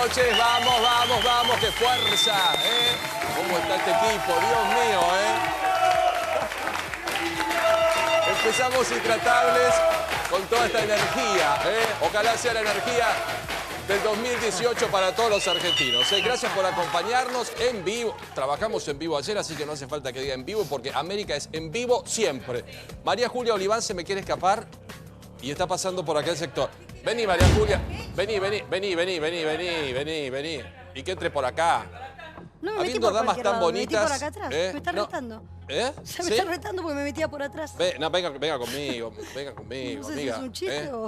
noches. Vamos, vamos, vamos. ¡Qué fuerza! ¿Cómo está este equipo? Dios mío, Empezamos Intratables con toda esta energía, Ojalá sea la energía del 2018 para todos los argentinos. Gracias por acompañarnos en vivo. Trabajamos en vivo ayer, así que no hace falta que diga en vivo, porque América es en vivo siempre. María Julia Oliván se me quiere escapar y está pasando por aquel sector. Vení, María Julia. Vení. Y que entre por acá. No, me Habiendo damas tan bonitas. Me metí por acá atrás. Me está retando. ¿Sí? Me está retando porque me metía por atrás. Venga conmigo, No sé amiga. si es un chiste o...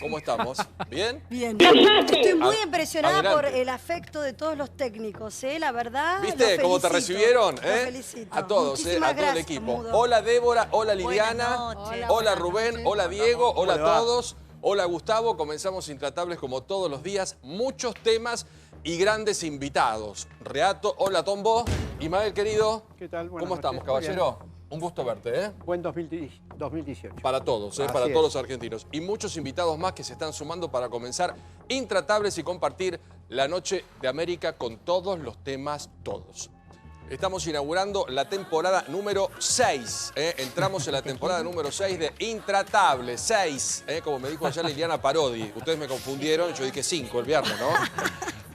¿Cómo estamos? ¿Bien? Bien. Estoy muy impresionada adelante. por el afecto de todos los técnicos, la verdad. ¿Viste cómo te recibieron? Los felicito. A todos, Muchísimas a todo el gracias, equipo. Mudo. Hola Débora, hola Liliana, noches. hola Rubén, hola Diego, hola a ¿Cómo le va? todos. Hola Gustavo, comenzamos Intratables como todos los días. Muchos temas y grandes invitados. Reato, hola Tombo. Ismael, querido. ¿Qué tal? Buenas ¿Cómo noches. estamos, caballero? Un gusto verte, Buen 2018. Para todos, Así para es. todos los argentinos. Y muchos invitados más que se están sumando para comenzar Intratables y compartir la noche de América con todos los temas, todos. Estamos inaugurando la temporada número 6. Entramos en la temporada número 6 de Intratables. 6, como me dijo ayer Liliana Parodi. Ustedes me confundieron, yo dije 5 el viernes, ¿no?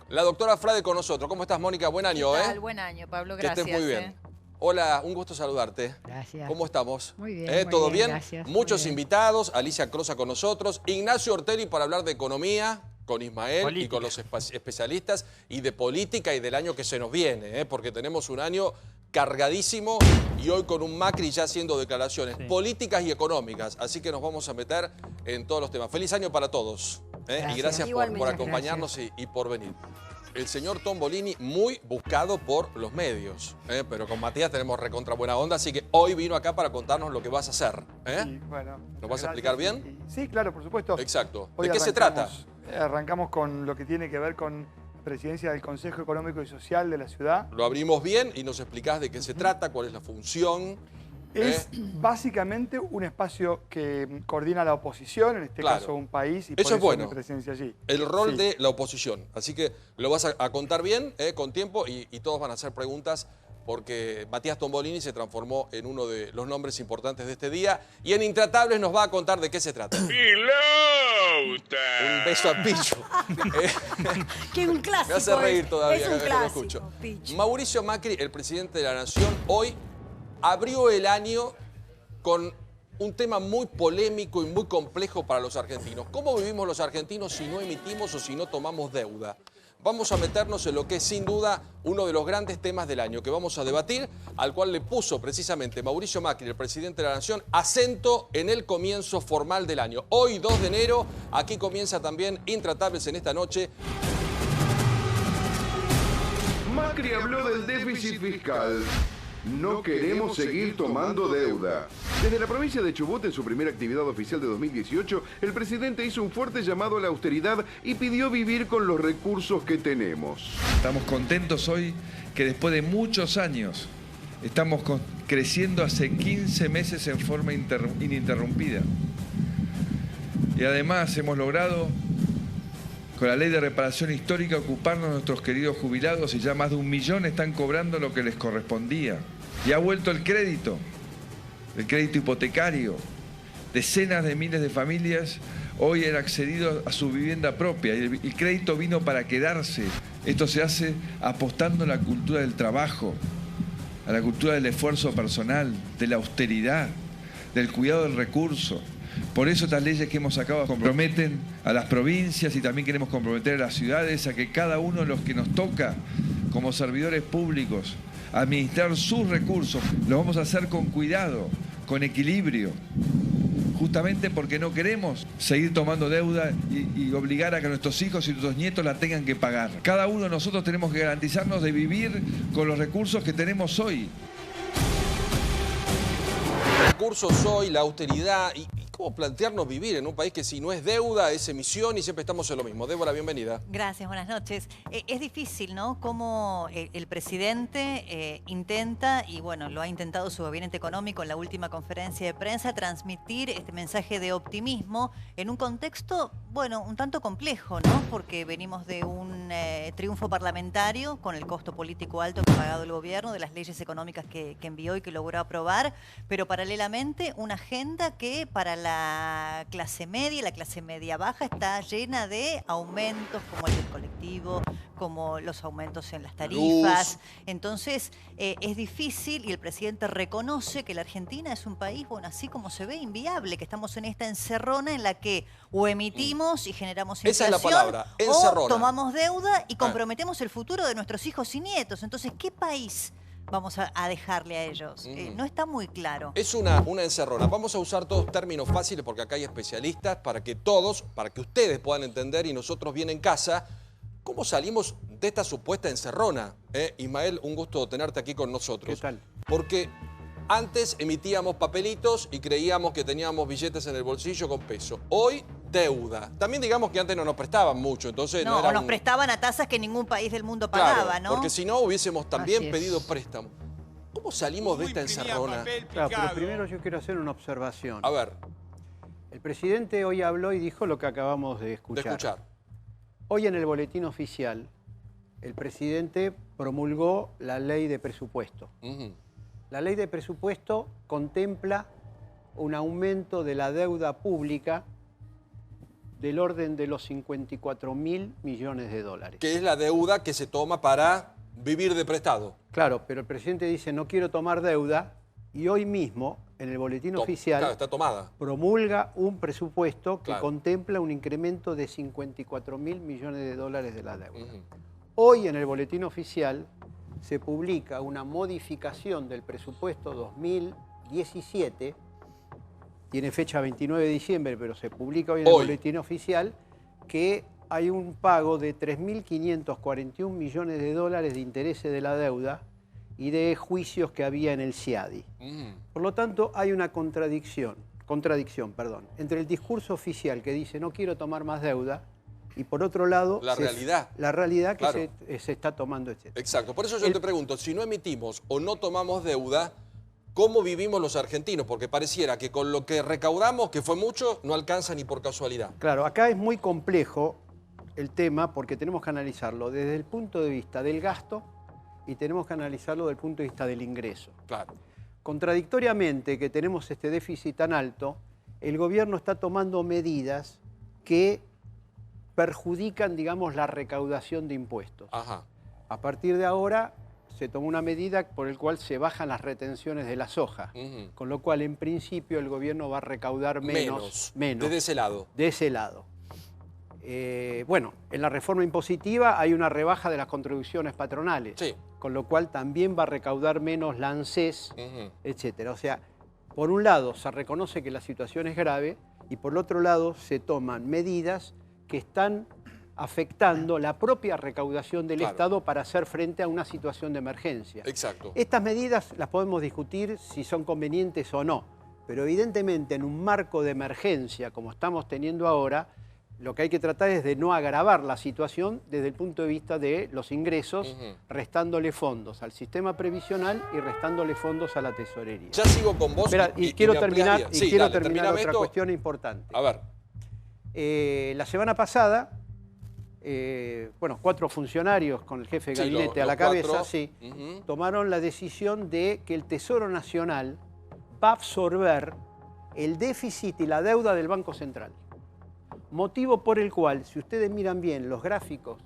La doctora Frade con nosotros. ¿Cómo estás, Mónica? Buen año, ¿Qué tal? Buen año, Pablo. Que Gracias. estés muy bien. Hola, un gusto saludarte. Gracias. ¿Cómo estamos? Muy bien, ¿Todo muy bien, bien? gracias. Muchos Muy bien. invitados. Alicia Crosa con nosotros. Ignacio Ortelli para hablar de economía con Ismael Política. y con los especialistas, y de política y del año que se nos viene, porque tenemos un año cargadísimo y hoy con un Macri ya haciendo declaraciones políticas y económicas. Así que nos vamos a meter en todos los temas. Feliz año para todos. Y gracias por Igualmente. acompañarnos y por venir. El señor Tombolini, muy buscado por los medios, pero con Matías tenemos recontra buena onda, así que hoy vino acá para contarnos lo que vas a hacer. Sí, bueno, ¿Lo vas a gracias. explicar bien? Sí, claro, por supuesto. Exacto. Hoy ¿De qué se trata? Arrancamos con lo que tiene que ver con presidencia del Consejo Económico y Social de la ciudad. Lo abrimos bien y nos explicás de qué se trata, cuál es la función. Es básicamente un espacio que coordina la oposición, en este Claro. caso un país, y Eso es bueno. mi presencia allí. El rol Sí. de la oposición. Así que lo vas a contar bien, con tiempo, y todos van a hacer preguntas, porque Matías Tombolini se transformó en uno de los nombres importantes de este día, y en Intratables nos va a contar de qué se trata. Un beso a Pillo. Que es un clásico. Me hace reír todavía Es un cada vez que lo clásico, escucho. Picho. Mauricio Macri, el presidente de la Nación, hoy abrió el año con un tema muy polémico y muy complejo para los argentinos. ¿Cómo vivimos los argentinos si no emitimos o si no tomamos deuda? Vamos a meternos en lo que es sin duda uno de los grandes temas del año que vamos a debatir, al cual le puso precisamente Mauricio Macri, el presidente de la Nación, acento en el comienzo formal del año. Hoy, 2 de enero, aquí comienza también Intratables en esta noche. Macri habló del déficit fiscal. No queremos seguir tomando deuda. Desde la provincia de Chubut, en su primera actividad oficial de 2018, el presidente hizo un fuerte llamado a la austeridad y pidió vivir con los recursos que tenemos. Estamos contentos hoy que después de muchos años estamos creciendo hace 15 meses en forma ininterrumpida. Y además hemos logrado, con la ley de reparación histórica, ocuparnos de nuestros queridos jubilados, y ya más de 1 millón están cobrando lo que les correspondía. Y ha vuelto el crédito hipotecario. Decenas de miles de familias hoy han accedido a su vivienda propia y el crédito vino para quedarse. Esto se hace apostando a la cultura del trabajo, a la cultura del esfuerzo personal, de la austeridad, del cuidado del recurso. Por eso estas leyes que hemos sacado comprometen a las provincias y también queremos comprometer a las ciudades a que cada uno de los que nos toca como servidores públicos administrar sus recursos, lo vamos a hacer con cuidado, con equilibrio, justamente porque no queremos seguir tomando deuda y obligar a que nuestros hijos y nuestros nietos la tengan que pagar. Cada uno de nosotros tenemos que garantizarnos de vivir con los recursos que tenemos hoy. Recursos hoy, la austeridad, y cómo plantearnos vivir en un país que si no es deuda, es emisión y siempre estamos en lo mismo. Débora, bienvenida. Gracias, buenas noches. Es difícil, ¿no? Cómo el presidente intenta, y bueno, lo ha intentado su gabinete económico en la última conferencia de prensa, transmitir este mensaje de optimismo en un contexto, bueno, un tanto complejo, ¿no? Porque venimos de un triunfo parlamentario con el costo político alto que ha pagado el gobierno, de las leyes económicas que envió y que logró aprobar, pero paralelamente una agenda que para la clase media y la clase media baja está llena de aumentos como el del colectivo, como los aumentos en las tarifas. Entonces es difícil y el presidente reconoce que la Argentina es un país, bueno, así como se ve, inviable, que estamos en esta encerrona en la que o emitimos y generamos inflación, esa es la palabra, encerrona, o tomamos deuda y comprometemos el futuro de nuestros hijos y nietos. Entonces, ¿qué país vamos a dejarle a ellos? No está muy claro. Es una encerrona. Vamos a usar todos términos fáciles porque acá hay especialistas para que ustedes puedan entender y nosotros bien en casa, ¿cómo salimos de esta supuesta encerrona? Ismael, un gusto tenerte aquí con nosotros. ¿Qué tal? Porque antes emitíamos papelitos y creíamos que teníamos billetes en el bolsillo con peso. Hoy, deuda. También digamos que antes no nos prestaban mucho, entonces no era nos prestaban a tasas que ningún país del mundo pagaba, claro, ¿no? porque si no hubiésemos también pedido préstamo. ¿Cómo salimos de esta encerrona? Claro, pero primero yo quiero hacer una observación. A ver. El presidente hoy habló y dijo lo que acabamos de escuchar. Hoy en el boletín oficial, el presidente promulgó la ley de presupuesto. La ley de presupuesto contempla un aumento de la deuda pública del orden de los 54.000 millones de dólares. Que es la deuda que se toma para vivir de prestado. Claro, pero el presidente dice no quiero tomar deuda y hoy mismo en el boletín oficial está tomada. Promulga un presupuesto que contempla un incremento de 54.000 millones de dólares de la deuda. Hoy en el boletín oficial se publica una modificación del presupuesto 2017, tiene fecha 29 de diciembre, pero se publica hoy en el boletín oficial, que hay un pago de 3.541 millones de dólares de intereses de la deuda y de juicios que había en el CIADI. Por lo tanto, hay una contradicción, entre el discurso oficial que dice no quiero tomar más deuda y por otro lado la realidad que se está tomando, etc. Exacto, por eso yo te pregunto, si no emitimos o no tomamos deuda, ¿cómo vivimos los argentinos? Porque pareciera que con lo que recaudamos, que fue mucho, no alcanza ni por casualidad. Claro, acá es muy complejo el tema porque tenemos que analizarlo desde el punto de vista del gasto y tenemos que analizarlo desde el punto de vista del ingreso. Claro. Contradictoriamente, que tenemos este déficit tan alto, el gobierno está tomando medidas que perjudican, digamos, la recaudación de impuestos. A partir de ahora se tomó una medida por la cual se bajan las retenciones de la soja, con lo cual, en principio, el gobierno va a recaudar menos. Desde ese lado. De ese lado. Bueno, en la reforma impositiva hay una rebaja de las contribuciones patronales, con lo cual también va a recaudar menos la ANSES, etc. O sea, por un lado se reconoce que la situación es grave y por el otro lado se toman medidas que están afectando la propia recaudación del Estado para hacer frente a una situación de emergencia. Exacto. Estas medidas las podemos discutir si son convenientes o no, pero evidentemente en un marco de emergencia como estamos teniendo ahora, lo que hay que tratar es de no agravar la situación desde el punto de vista de los ingresos, restándole fondos al sistema previsional y restándole fondos a la tesorería. Ya sigo con vos. Espera, quiero terminar otra cuestión importante. A ver. La semana pasada, bueno, 4 funcionarios con el jefe de gabinete a la cabeza, tomaron la decisión de que el Tesoro Nacional va a absorber el déficit y la deuda del Banco Central. Motivo por el cual, si ustedes miran bien los gráficos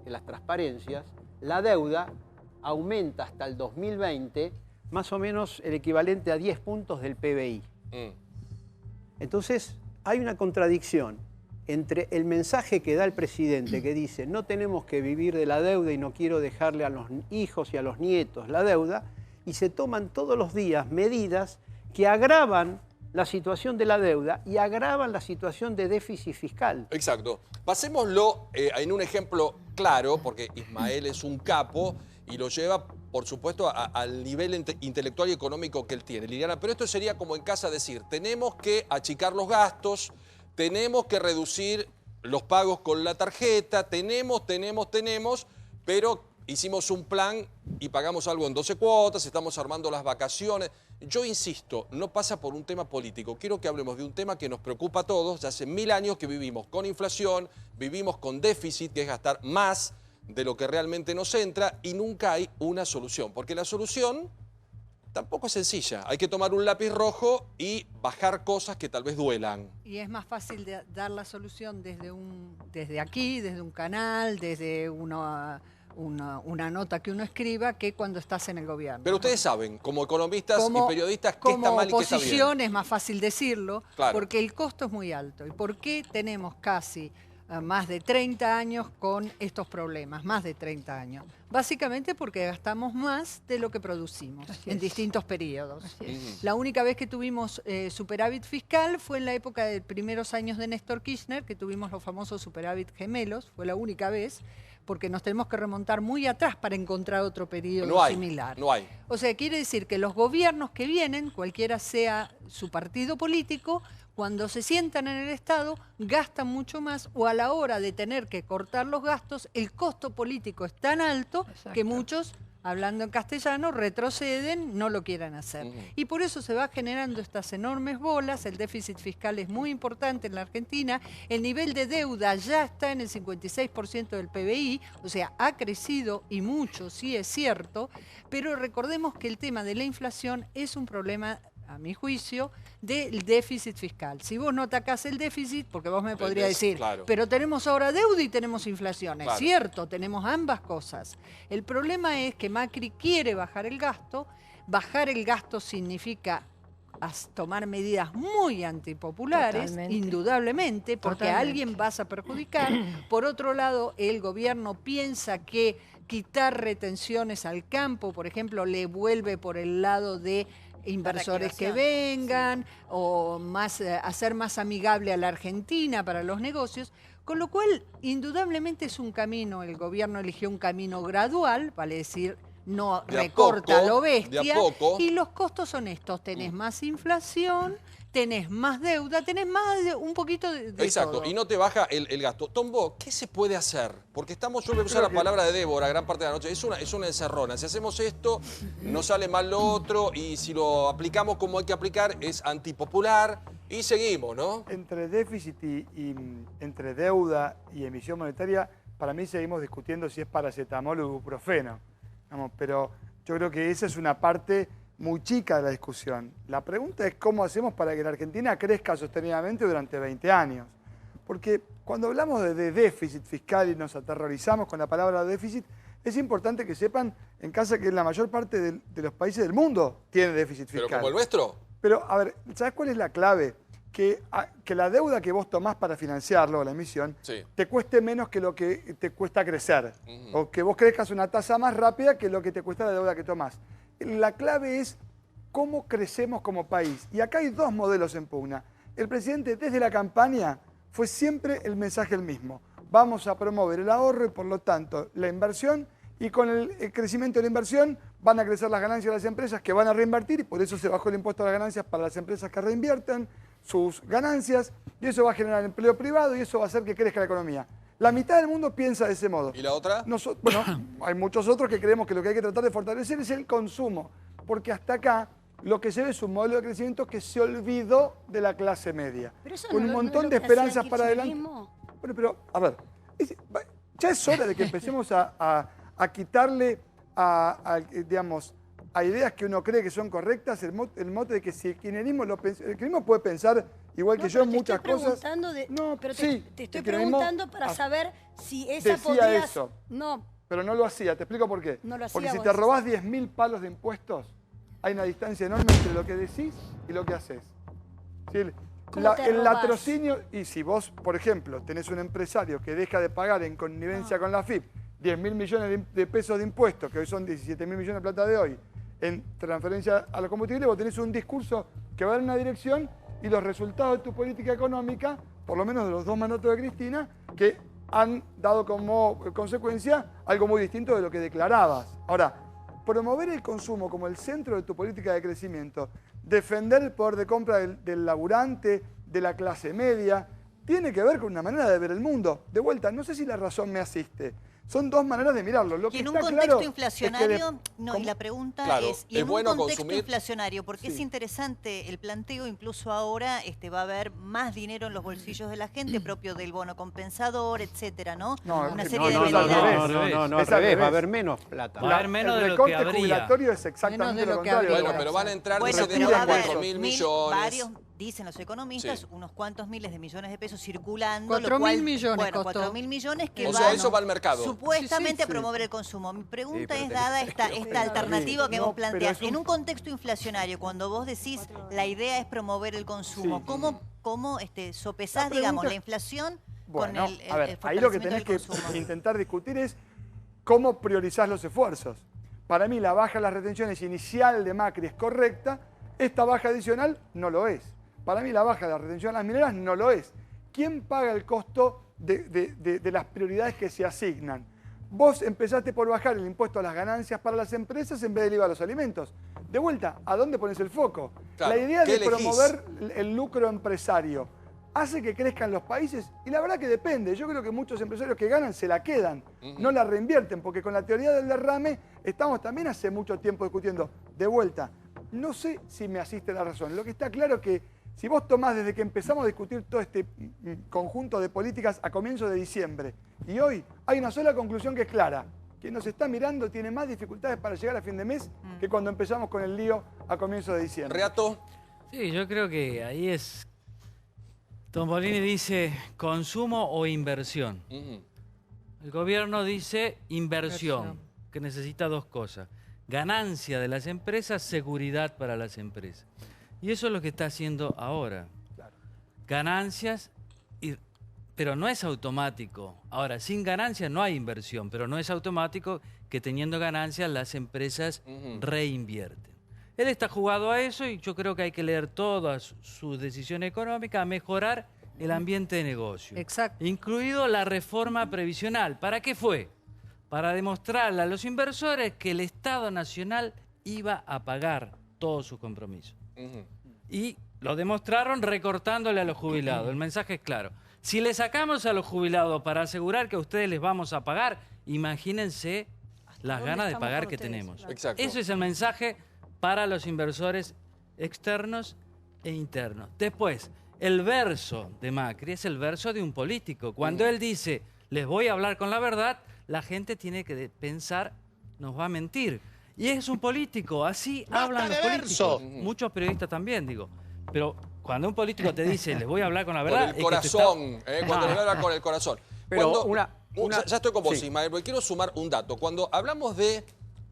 de las transparencias, la deuda aumenta hasta el 2020 más o menos el equivalente a 10 puntos del PBI. Entonces, hay una contradicción entre el mensaje que da el presidente que dice no tenemos que vivir de la deuda y no quiero dejarle a los hijos y a los nietos la deuda, y se toman todos los días medidas que agravan la situación de la deuda y agravan la situación de déficit fiscal. Exacto. Pasémoslo en un ejemplo claro, porque Ismael es un capo y lo lleva, por supuesto, al nivel intelectual y económico que él tiene. Liliana, pero esto sería como en casa decir, tenemos que achicar los gastos, tenemos que reducir los pagos con la tarjeta, tenemos, pero hicimos un plan y pagamos algo en 12 cuotas, estamos armando las vacaciones. Yo insisto, no pasa por un tema político. Quiero que hablemos de un tema que nos preocupa a todos. Ya hace 1000 años que vivimos con inflación, vivimos con déficit, que es gastar más de lo que realmente nos entra, y nunca hay una solución. Porque la solución tampoco es sencilla. Hay que tomar un lápiz rojo y bajar cosas que tal vez duelan. Y es más fácil dar la solución desde aquí, desde un canal, desde una nota que uno escriba, que cuando estás en el gobierno. Pero ustedes saben, como economistas y periodistas, qué está mal y qué está bien. Como oposición es más fácil decirlo, claro, porque el costo es muy alto. ¿Y por qué tenemos casi más de 30 años con estos problemas? Más de 30 años. Básicamente porque gastamos más de lo que producimos en distintos periodos. La única vez que tuvimos superávit fiscal fue en la época de primeros años de Néstor Kirchner, que tuvimos los famosos superávit gemelos, fue la única vez, porque nos tenemos que remontar muy atrás para encontrar otro periodo similar. No hay. O sea, quiere decir que los gobiernos que vienen, cualquiera sea su partido político, cuando se sientan en el Estado, gastan mucho más, o a la hora de tener que cortar los gastos, el costo político es tan alto que muchos, hablando en castellano, retroceden, no lo quieren hacer. Y por eso se va generando estas enormes bolas. El déficit fiscal es muy importante en la Argentina. El nivel de deuda ya está en el 56% del PBI, o sea, ha crecido y mucho, sí es cierto, pero recordemos que el tema de la inflación es un problema, a mi juicio, del déficit fiscal. Si vos no atacás el déficit, porque vos me podrías decir, pero tenemos ahora deuda y tenemos inflación. Es cierto, tenemos ambas cosas. El problema es que Macri quiere bajar el gasto. Bajar el gasto significa tomar medidas muy antipopulares, indudablemente, porque a alguien vas a perjudicar. Por otro lado, el gobierno piensa que quitar retenciones al campo, por ejemplo, le vuelve por el lado de inversores que vengan, o hacer más amigable a la Argentina para los negocios, con lo cual indudablemente es un camino, el gobierno eligió un camino gradual, vale decir, no recorta lo bestia, y los costos son estos: tenés más inflación, tenés más deuda, tenés un poquito de Exacto, todo. Y no te baja el gasto. Tombo, ¿qué se puede hacer? Porque yo voy a usar la palabra de Débora gran parte de la noche, es una encerrona. Si hacemos esto, no sale mal lo otro, y si lo aplicamos como hay que aplicar, es antipopular, y seguimos, ¿no? Entre déficit y entre deuda y emisión monetaria, para mí seguimos discutiendo si es paracetamol o ibuprofeno. Pero yo creo que esa es una parte muy chica de la discusión. La pregunta es cómo hacemos para que la Argentina crezca sostenidamente durante 20 años. Porque cuando hablamos de déficit fiscal y nos aterrorizamos con la palabra déficit, es importante que sepan en casa que la mayor parte de los países del mundo tiene déficit fiscal. ¿Pero como el nuestro? Pero, a ver, ¿sabes cuál es la clave? Que la deuda que vos tomás para financiarlo, la emisión, te cueste menos que lo que te cuesta crecer. O que vos crezcas una tasa más rápida que lo que te cuesta la deuda que tomás. La clave es cómo crecemos como país. Y acá hay dos modelos en pugna. El presidente, desde la campaña, fue siempre el mensaje el mismo. Vamos a promover el ahorro y, por lo tanto, la inversión. Y con el crecimiento de la inversión van a crecer las ganancias de las empresas que van a reinvertir, y por eso se bajó el impuesto a las ganancias para las empresas que reinvierten sus ganancias, y eso va a generar empleo privado y eso va a hacer que crezca la economía. La mitad del mundo piensa de ese modo. ¿Y la otra? Bueno, hay muchos otros que creemos que lo que hay que tratar de fortalecer es el consumo, porque hasta acá lo que se ve es un modelo de crecimiento que se olvidó de la clase media. Pero eso con un montón de esperanzas para adelante. Bueno, pero, a ver, ya es hora de que empecemos a quitarle digamos, a ideas que uno cree que son correctas el mote de que si el kirchnerismo puede pensar igual que yo en muchas cosas. Pero te estoy preguntando para saber si esa podría... eso. No. Pero no lo hacía, te explico por qué. No lo hacía. Porque si te robás 10.000 palos de impuestos, hay una distancia enorme entre lo que decís y lo que haces. ¿Sí? El latrocinio, y si vos, por ejemplo, tenés un empresario que deja de pagar en connivencia con la AFIP 10.000 millones de pesos de impuestos, que hoy son 17.000 millones de plata de hoy, en transferencia a los combustibles, vos tenés un discurso que va en una dirección, y los resultados de tu política económica, por lo menos de los dos mandatos de Cristina, que han dado como consecuencia algo muy distinto de lo que declarabas. Ahora, promover el consumo como el centro de tu política de crecimiento, defender el poder de compra del laburante, de la clase media, tiene que ver con una manera de ver el mundo. De vuelta, no sé si la razón me asiste. Son dos maneras de mirarlo. Lo que y en un está contexto claro inflacionario, es que no, y la pregunta claro, es, y en un contexto consumir? inflacionario, porque es interesante el planteo, incluso ahora va a haber más dinero en los bolsillos de la gente, propio del bono compensador, etcétera, ¿no? Una serie de medidas. No, al revés, va a haber menos plata. Va a haber menos de lo que recorte habría. jubilatorio es exactamente lo contrario. Bueno, pero van a entrar Bueno, 74.000 millones. Varios, dicen los economistas, unos cuantos miles de millones de pesos circulando. 4.000 millones Bueno, costó. 4.000 millones que O sea, eso va al mercado. Supuestamente a promover el consumo. Mi pregunta es, dada esta alternativa que vos planteás, en un contexto inflacionario, cuando vos decís la idea es promover el consumo, ¿cómo sopesás, digamos, la inflación con el ahí lo que tenés que intentar discutir es cómo priorizás los esfuerzos. Para mí la baja de las retenciones inicial de Macri es correcta, esta baja adicional no lo es. Para mí la baja de la retención a las mineras no lo es. ¿Quién paga el costo de las prioridades que se asignan? Vos empezaste por bajar el impuesto a las ganancias para las empresas en vez del IVA a los alimentos. De vuelta, ¿a dónde pones el foco? Claro, la idea de elegís? promover el lucro empresario hace que crezcan los países y la verdad que depende. Yo creo que muchos empresarios que ganan se la quedan, no la reinvierten, porque con la teoría del derrame estamos también hace mucho tiempo discutiendo. De vuelta, no sé si me asiste la razón. Lo que está claro es que si vos tomás desde que empezamos a discutir todo este conjunto de políticas a comienzos de diciembre y hoy hay una sola conclusión que es clara. Quien nos está mirando tiene más dificultades para llegar a fin de mes que cuando empezamos con el lío a comienzos de diciembre. ¿Reato? Sí, yo creo que ahí es... Tombolini dice consumo o inversión. El gobierno dice inversión, que necesita dos cosas. Ganancia de las empresas, seguridad para las empresas. Y eso es lo que está haciendo ahora. Ganancias, pero no es automático. Ahora, sin ganancias no hay inversión, pero no es automático que teniendo ganancias las empresas reinvierten. Él está jugado a eso y yo creo que hay que leer todas sus decisiones económicas a mejorar el ambiente de negocio. Exacto. Incluido la reforma previsional. ¿Para qué fue? Para demostrarle a los inversores que el Estado Nacional iba a pagar todos sus compromisos. Y lo demostraron recortándole a los jubilados. El mensaje es claro. Si le sacamos a los jubilados para asegurar que a ustedes les vamos a pagar, imagínense las ganas de pagar que tenemos. Exacto. Ese es el mensaje para los inversores externos e internos. Después, el verso de Macri es el verso de un político. Cuando él dice, les voy a hablar con la verdad, la gente tiene que pensar, nos va a mentir. Y es un político, así hablan los políticos. Muchos periodistas también, digo. Pero cuando un político te dice, les voy a hablar con la verdad... Con el corazón, cuando le habla con el corazón. Pero ya estoy con vos, Ismael, porque quiero sumar un dato. Cuando hablamos de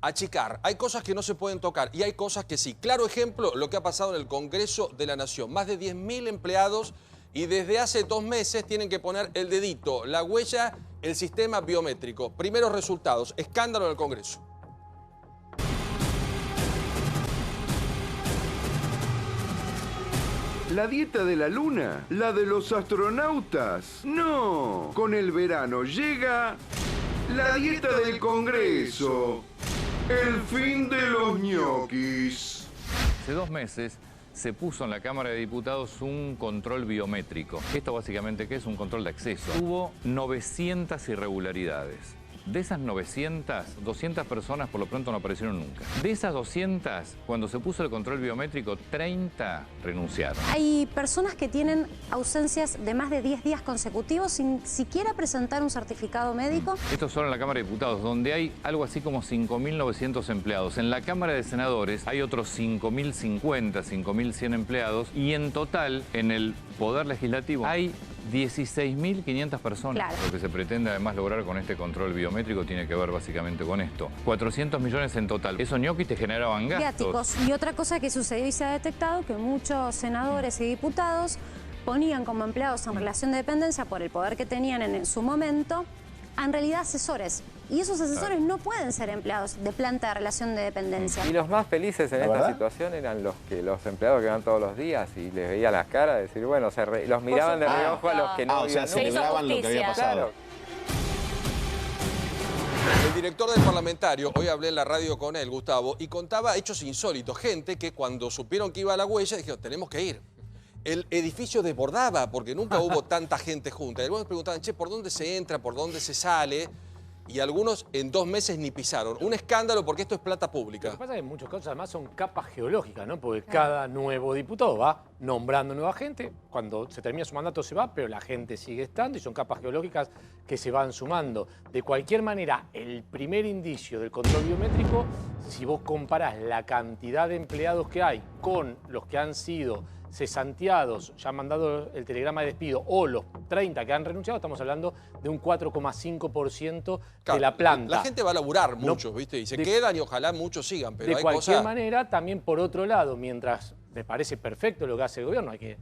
achicar, hay cosas que no se pueden tocar y hay cosas que sí. Claro ejemplo, lo que ha pasado en el Congreso de la Nación. Más de 10.000 empleados y desde hace 2 meses tienen que poner el dedito, la huella, el sistema biométrico. Primeros resultados, escándalo en el Congreso. ¿La dieta de la luna? ¿La de los astronautas? No. Con el verano llega la dieta del Congreso. El fin de los ñoquis. Hace 2 meses se puso en la Cámara de Diputados un control biométrico. Esto básicamente, ¿qué es? Un control de acceso. Hubo 900 irregularidades. De esas 900, 200 personas por lo pronto no aparecieron nunca. De esas 200, cuando se puso el control biométrico, 30 renunciaron. Hay personas que tienen ausencias de más de 10 días consecutivos sin siquiera presentar un certificado médico. Esto solo en la Cámara de Diputados, donde hay algo así como 5.900 empleados. En la Cámara de Senadores hay otros 5.050, 5.100 empleados. Y en total, en el Poder Legislativo, hay 16.500 personas. Claro. Lo que se pretende además lograr con este control biométrico tiene que ver básicamente con esto. 400 millones en total. Esos ñoquis te generaban gastos. Y otra cosa que sucedió y se ha detectado, que muchos senadores y diputados ponían como empleados en relación de dependencia por el poder que tenían en su momento, en realidad asesores. Y esos asesores no pueden ser empleados de planta de relación de dependencia. Y los más felices en esta situación eran los empleados que van todos los días y les veía las caras, decir, bueno, los miraban de reojo a los que no o sea, celebraban lo que había pasado. Claro. El director del parlamentario, hoy hablé en la radio con él, Gustavo, y contaba hechos insólitos. Gente que cuando supieron que iba a la huella, dijeron, tenemos que ir. El edificio desbordaba porque nunca hubo tanta gente junta. Y algunos preguntaban, che, ¿por dónde se entra? ¿Por dónde se sale? Y algunos en 2 meses ni pisaron. Un escándalo porque esto es plata pública. Lo que pasa es que en muchos casos además son capas geológicas, ¿no? Porque cada nuevo diputado va nombrando nueva gente. Cuando se termina su mandato se va, pero la gente sigue estando y son capas geológicas que se van sumando. De cualquier manera, el primer indicio del control biométrico, si vos comparás la cantidad de empleados que hay con los que han sido cesanteados, ya han mandado el telegrama de despido, o los 30 que han renunciado, estamos hablando de un 4,5% de la planta. La gente va a laburar mucho, ¿viste? Y se quedan y ojalá muchos sigan, pero de cualquier manera, también por otro lado, mientras me parece perfecto lo que hace el gobierno, hay que,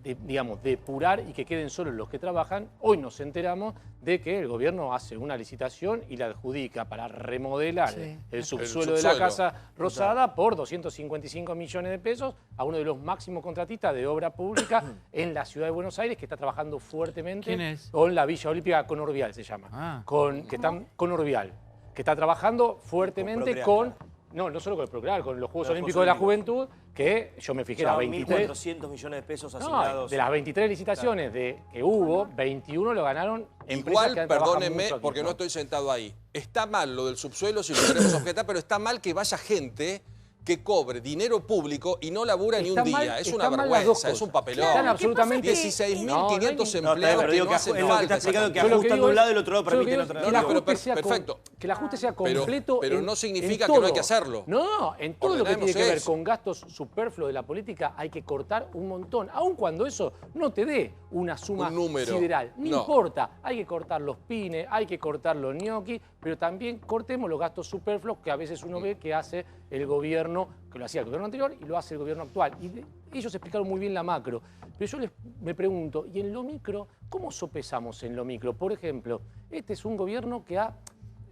digamos, depurar y que queden solo los que trabajan. Hoy nos enteramos de que el gobierno hace una licitación y la adjudica para remodelar el subsuelo de la Casa Rosada por 255 millones de pesos a uno de los máximos contratistas de obra pública en la ciudad de Buenos Aires, que está trabajando fuertemente. ¿Quién es? Con la Villa Olímpica Conorvial se llama. Conorvial, que está trabajando fuertemente con... No solo con el Procrear, con los Juegos Olímpicos de la Juventud, que yo me fijé, las 23... 1.400 millones de pesos asignados. De las 23 licitaciones que hubo, 21 lo ganaron empresas que han trabajado mucho perdónenme, aquí, porque no estoy sentado ahí. Está mal lo del subsuelo si lo queremos objetar, pero está mal que vaya gente que cobre dinero público y no labura ni un día. Es una vergüenza, es un papelón. Están absolutamente... 16.500 empleados que no hacen es lo que está explicando, que ajustan de un lado y el otro lado permiten otra. Perfecto. Que el ajuste sea completo. Pero no significa que no hay que hacerlo. No, en todo lo que tiene que ver con gastos superfluos de la política hay que cortar un montón, aun cuando eso no te dé una suma sideral. No importa, hay que cortar los pines, hay que cortar los ñoquis, pero también cortemos los gastos superfluos que a veces uno ve que hace el gobierno, que lo hacía el gobierno anterior y lo hace el gobierno actual. Y ellos explicaron muy bien la macro. Pero yo me pregunto, ¿y en lo micro? ¿Cómo sopesamos en lo micro? Por ejemplo, este es un gobierno que ha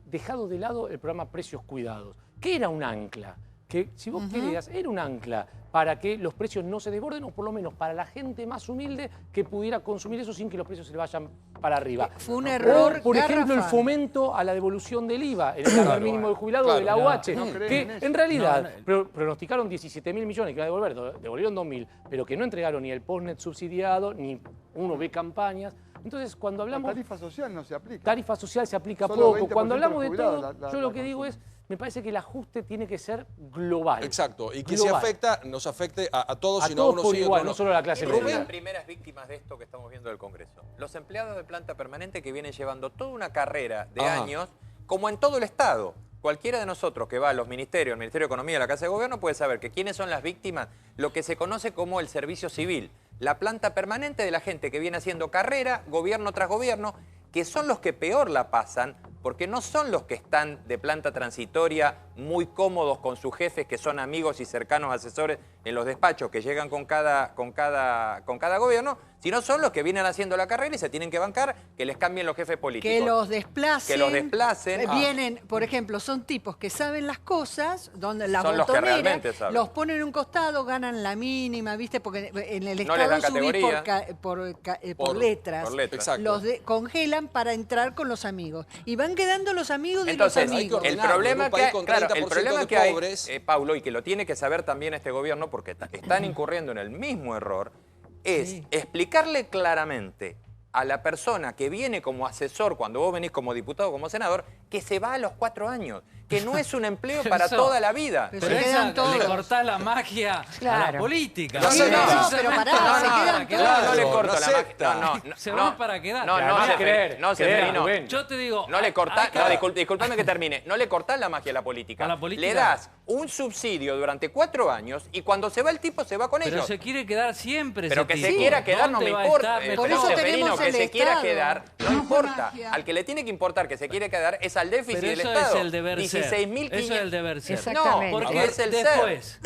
dejado de lado el programa Precios Cuidados, que era un ancla, que si vos querías, era un ancla para que los precios no se desborden, o por lo menos para la gente más humilde que pudiera consumir eso sin que los precios se le vayan para arriba. Fue un error, por ejemplo, el fomento a la devolución del IVA, el salario mínimo del jubilado de la UH, que en realidad pronosticaron 17.000 millones que iban a devolver, devolvieron 2.000, pero que no entregaron ni el postnet subsidiado, ni uno ve campañas. Entonces, cuando hablamos... La tarifa social no se aplica. Tarifa social se aplica poco. Cuando hablamos de todo, yo lo que digo es, me parece que el ajuste tiene que ser global. Exacto, y que si afecta, nos afecte a todos, y no a uno por igual, no solo a la clase media. Son las primeras víctimas de esto que estamos viendo del Congreso. Los empleados de planta permanente que vienen llevando toda una carrera de años, como en todo el Estado. Cualquiera de nosotros que va a los ministerios, el Ministerio de Economía, la Casa de Gobierno, puede saber que quiénes son las víctimas, lo que se conoce como el servicio civil. La planta permanente de la gente que viene haciendo carrera, gobierno tras gobierno, que son los que peor la pasan, porque no son los que están de planta transitoria muy cómodos con sus jefes, que son amigos y cercanos asesores en los despachos que llegan con cada gobierno, sino son los que vienen haciendo la carrera y se tienen que bancar que les cambien los jefes políticos. Que los desplacen. Que los desplacen. Vienen, por ejemplo, son tipos que saben las cosas, donde las son los que realmente saben. Los ponen en un costado, ganan la mínima, ¿viste? Porque en el no Estado subís por letras. Exacto. Los congelan para entrar con los amigos. Y van quedando los amigos de Entonces, los amigos. El problema que hay, Paulo, y que lo tiene que saber también este gobierno, porque están incurriendo en el mismo error, es explicarle claramente a la persona que viene como asesor, cuando vos venís como diputado o como senador, que se va a los 4 años, que no es un empleo para toda la vida. Pero le cortás la magia a la política. No, pero pará, se quedan todos. No le corto la magia. Se van para quedar. No, Seferino. Yo te digo... No le cortás, disculpame que termine, no le cortás la magia a la política. Le das un subsidio durante 4 años y cuando se va el tipo se va con ellos. Pero se quiere quedar siempre. Pero que se quiera quedar no me importa. Por eso Seferino, que se quiera Estado. quedar no importa. Al que le tiene que importar que se quiere quedar es al déficit del Estado. Eso es el deber ser. 16.500. Eso es el deber ser. Exactamente. No, porque es el después,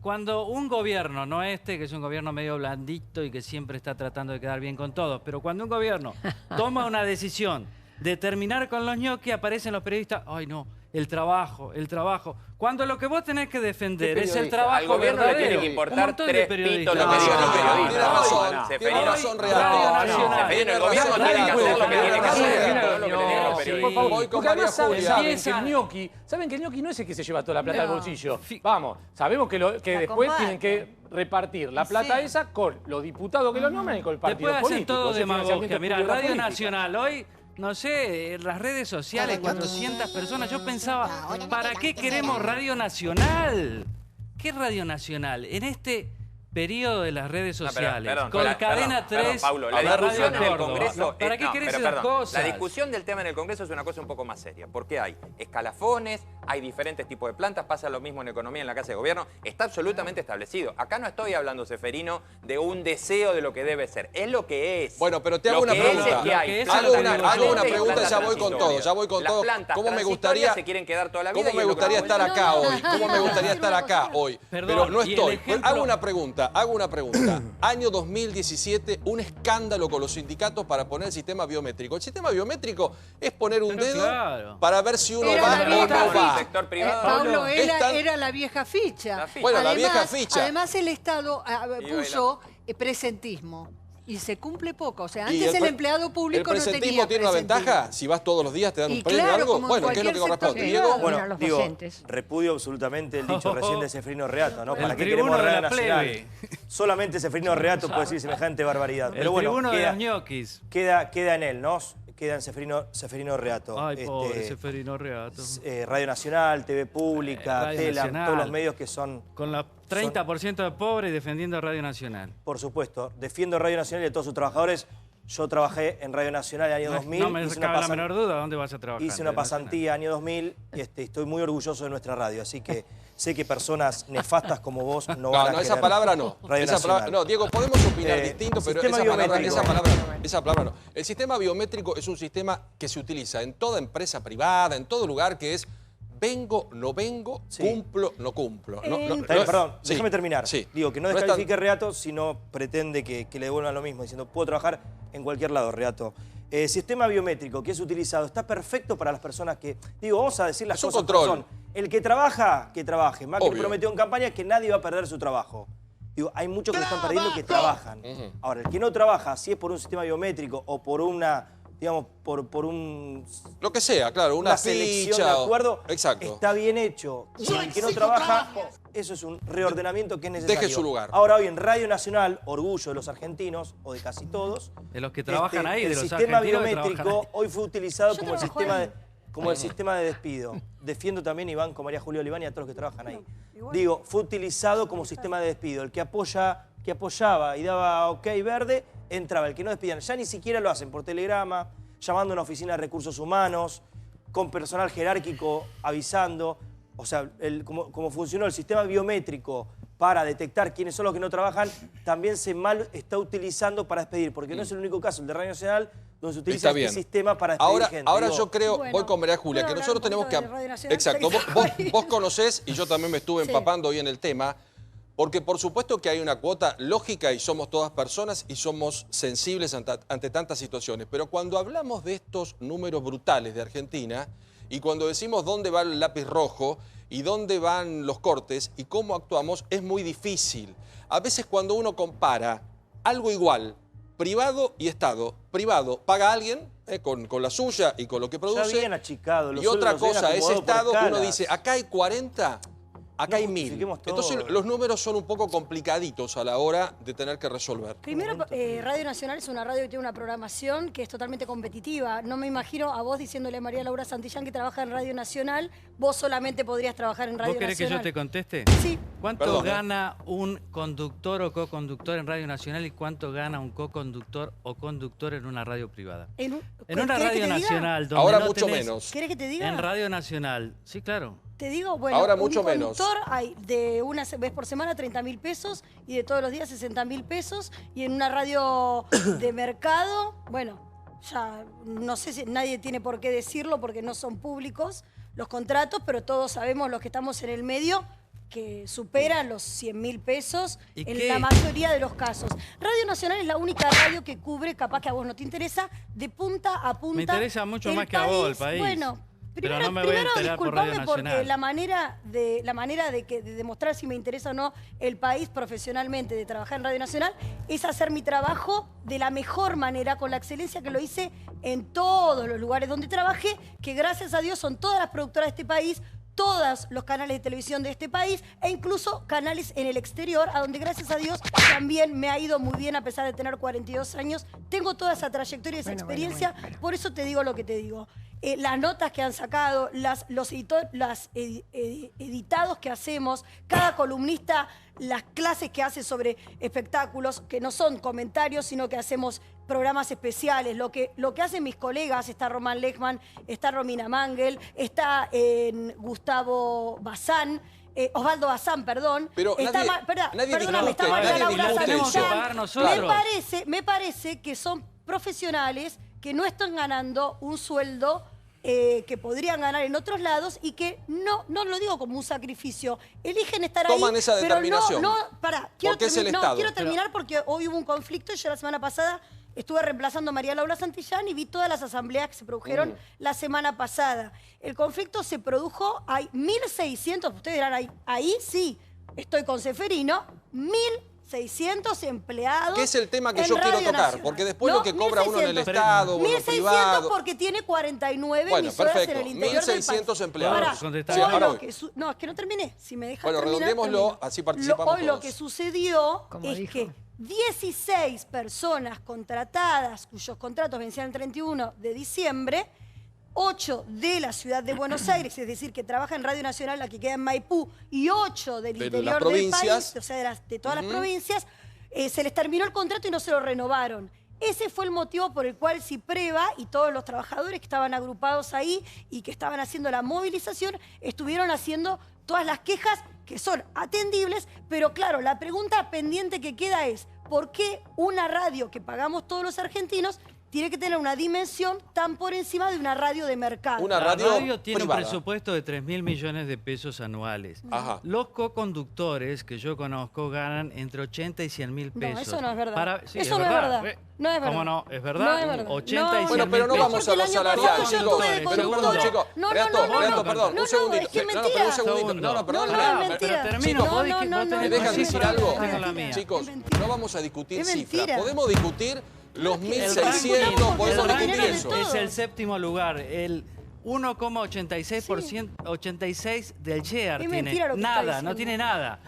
cuando un gobierno, no que es un gobierno medio blandito y que siempre está tratando de quedar bien con todos, pero cuando un gobierno toma una decisión de terminar con los ñoquis, aparecen los periodistas, ay no, el trabajo, el trabajo. Cuando lo que vos tenés que defender es el Al trabajo gobierno le verdadero. tiene que importar Un montón de 3 periodistas. pitos lo que digan los periodistas. Tiene razón, No, tiene Seferino, razón Radio real. Nacional. Seferino, el gobierno tiene que hacer lo que tiene que hacer, no lo que le digan los periodistas. Voy con Porque además María Julia. saben que el ñoqui no es el que se lleva toda la plata al bolsillo. Vamos, sabemos que después comparte. tienen que repartir la plata esa con los diputados que lo nombran y con el partido Después hacen político. todo Ese demagogia. financiamiento Mira, público de la Radio política. Nacional hoy, no sé, en las redes sociales, 400 personas. Yo pensaba, ¿para qué queremos Radio Nacional? ¿Qué Radio Nacional? En este periodo de las redes sociales, con Cadena 3, Paulo, la la Radio discusión en el Córdoba. Congreso... ¿Para qué querés esas cosas? La discusión del tema en el Congreso es una cosa un poco más seria, porque hay escalafones, hay diferentes tipos de plantas, pasa lo mismo en economía en la Casa de Gobierno, está absolutamente establecido. Acá no estoy hablando, Seferino, de un deseo de lo que debe ser, es lo que es. Bueno, pero te hago una pregunta. Hago una pregunta y ya voy con todo, ¿Cómo me gustaría se quieren quedar toda la vida? ¿Cómo me gustaría estar acá hoy? ¿Cómo me gustaría estar acá hoy? Pero no estoy. Hago una pregunta. Año 2017, un escándalo con los sindicatos para poner el sistema biométrico. El sistema biométrico es poner un dedo para ver si uno va o no va. Pablo, era la vieja ficha. Bueno, además, la vieja ficha. Además, el Estado puso presentismo. Y se cumple poco. O sea, antes el empleado público no tenía presentismo. ¿Tiene una ventaja? Si vas todos los días, te dan un premio o algo. Bueno, ¿qué es lo que corresponde? Diego. Bueno, digo, repudio absolutamente el dicho recién de Seferino Reato, ¿no? ¿Para qué queremos Radio Nacional? Solamente Seferino Reato puede decir semejante barbaridad. Pero bueno, tribuno de los ñoquis. Queda en él, ¿no? Queda en Seferino Reato. Ay, pobre Seferino Reato. Radio Nacional, TV Pública, Radio Tela, Nacional. todos los medios que son... Con la 30% de pobres defendiendo Radio Nacional. Por supuesto, defiendo Radio Nacional y a todos sus trabajadores. Yo trabajé en Radio Nacional el año 2000. No me cabe la menor duda dónde vas a trabajar. Hice una pasantía año 2000 y estoy muy orgulloso de nuestra radio. Así que sé que personas nefastas como vos no van a querer. Esa palabra no. Radio Nacional. No, Diego, podemos opinar distinto, pero esa palabra no. El sistema biométrico es un sistema que se utiliza en toda empresa privada, en todo lugar, que es vengo, no vengo, cumplo, no cumplo. Perdón, déjame terminar. Digo, que no descalifique Reato si no pretende que le devuelvan lo mismo, diciendo, puedo trabajar en cualquier lado, Reato. Sistema biométrico que es utilizado está perfecto para las personas que... Digo, vamos a decir las cosas como son. El que trabaja, que trabaje. Macri prometió en campaña que nadie va a perder su trabajo. Digo, hay muchos que lo están perdiendo que trabajan. Ahora, el que no trabaja, si es por un sistema biométrico o por una... digamos, por un... Lo que sea, claro, una selección ficha, de acuerdo, exacto. Está bien hecho. Si el que no trabaja, eso es un reordenamiento que es necesario. Deje su lugar. Ahora hoy en Radio Nacional, orgullo de los argentinos, o de casi todos... De los que trabajan ahí, de los argentinos. El sistema biométrico biométrico hoy fue utilizado como el sistema de despido. Defiendo también a Iván, con María Julia Oliván y a todos los que trabajan ahí. Digo, fue utilizado como sistema de despido. El que apoyaba y daba ok verde, entraba. El que no despidían, ya ni siquiera lo hacen por telegrama, llamando a una oficina de recursos humanos, con personal jerárquico avisando. O sea, como funcionó el sistema biométrico para detectar quiénes son los que no trabajan, también se mal está utilizando para despedir, porque no es el único caso, el de Radio Nacional, donde se utiliza este sistema para despedir gente. Ahora yo creo, voy con María Julia, que nosotros tenemos que... Exacto, vos conocés, y yo también me estuve empapando hoy en el tema, porque por supuesto que hay una cuota lógica y somos todas personas y somos sensibles ante tantas situaciones. Pero cuando hablamos de estos números brutales de Argentina y cuando decimos dónde va el lápiz rojo y dónde van los cortes y cómo actuamos, es muy difícil. A veces cuando uno compara algo igual, privado y Estado, privado paga a alguien con la suya y con lo que produce. Ya bien achicado, y otra cosa es Estado, uno dice, acá hay 40... Acá hay 1000. Entonces los números son un poco complicaditos a la hora de tener que resolver. Primero, Radio Nacional es una radio que tiene una programación que es totalmente competitiva. No me imagino a vos diciéndole a María Laura Santillán que trabaja en Radio Nacional, vos solamente podrías trabajar en Radio Nacional. ¿Vos querés que yo te conteste? Sí. ¿Cuánto gana un conductor o co-conductor en Radio Nacional y cuánto gana un co-conductor o conductor en una radio privada? En una radio nacional donde ahora no mucho tenés... menos. ¿Querés que te diga? En Radio Nacional, sí, claro. Te digo, bueno, ahora mucho un conductor hay de una vez por semana 30.000 pesos y de todos los días 60.000 pesos y en una radio de mercado, bueno, ya no sé si nadie tiene por qué decirlo porque no son públicos los contratos, pero todos sabemos los que estamos en el medio que superan los 100.000 pesos en la mayoría de los casos. Radio Nacional es la única radio que cubre, capaz que a vos no te interesa, de punta a punta. Me interesa mucho más que a vos el país. Bueno, Pero no me voy a enterar por Radio disculpame porque Nacional. la manera de demostrar si me interesa o no el país profesionalmente, de trabajar en Radio Nacional, es hacer mi trabajo de la mejor manera, con la excelencia que lo hice en todos los lugares donde trabajé, que gracias a Dios son todas las productoras de este país, todos los canales de televisión de este país e incluso canales en el exterior, a donde gracias a Dios también me ha ido muy bien a pesar de tener 42 años. Tengo toda esa trayectoria y esa experiencia, por eso te digo lo que te digo. Las notas que han sacado, los editados que hacemos, cada columnista, las clases que hace sobre espectáculos, que no son comentarios, sino que hacemos programas especiales. Lo que hacen mis colegas, está Román Lechman, está Romina Mangel, está Gustavo Bazán, Osvaldo Bazán, perdón. Pero está nadie perdóname, está María Laura Santillán. nosotros. Me parece que son profesionales que no están ganando un sueldo que podrían ganar en otros lados y que no lo digo como un sacrificio, eligen estar ahí. Toman esa determinación. Quiero terminar porque hoy hubo un conflicto y yo la semana pasada estuve reemplazando a María Laura Santillán y vi todas las asambleas que se produjeron la semana pasada. El conflicto se produjo, hay 1.600, ustedes dirán, ahí sí, estoy con Seferino, 1.600 empleados. ¿Qué es el tema que yo en quiero Radio tocar? Nacional. Porque después lo que cobra uno en el Estado o en lo privado... 1.600 porque tiene 49 bueno, emisoras perfecto. en el interior del país. 1.600 empleados. No, es que no terminé. Si me dejas bueno, terminar, redondémoslo, termino. así participamos Hoy todos. lo que sucedió es que 16 personas contratadas, cuyos contratos vencían el 31 de diciembre, 8 de la ciudad de Buenos Aires, es decir, que trabaja en Radio Nacional, la que queda en Maipú, y 8 del interior del país, o sea, de todas las provincias, se les terminó el contrato y no se lo renovaron. Ese fue el motivo por el cual Cipreva y todos los trabajadores que estaban agrupados ahí y que estaban haciendo la movilización, estuvieron haciendo todas las quejas que son atendibles, pero claro, la pregunta pendiente que queda es, ¿por qué una radio que pagamos todos los argentinos tiene que tener una dimensión tan por encima de una radio de mercado? La radio tiene un presupuesto de 3.000 millones de pesos anuales. Ajá. Los coconductores que yo conozco ganan entre 80 y 100.000 pesos. No, eso no es verdad. Sí, eso no es verdad. No es verdad. ¿Cómo no? ¿Es verdad? No es verdad. 80 y 100.000 Bueno, pero no vamos a los salariales, chicos. Pero perdón, chicos. Renato, perdón, un segundito. Es que No, pero un segundito. No, perdón. mentira. Pero termino. ¿Me dejan decir algo? Chicos, no vamos a discutir Es cifras. mentira. Podemos discutir los 1.600, podemos discutir eso. Es el séptimo lugar. El 1,86% del share tiene. Nada, no tiene nada.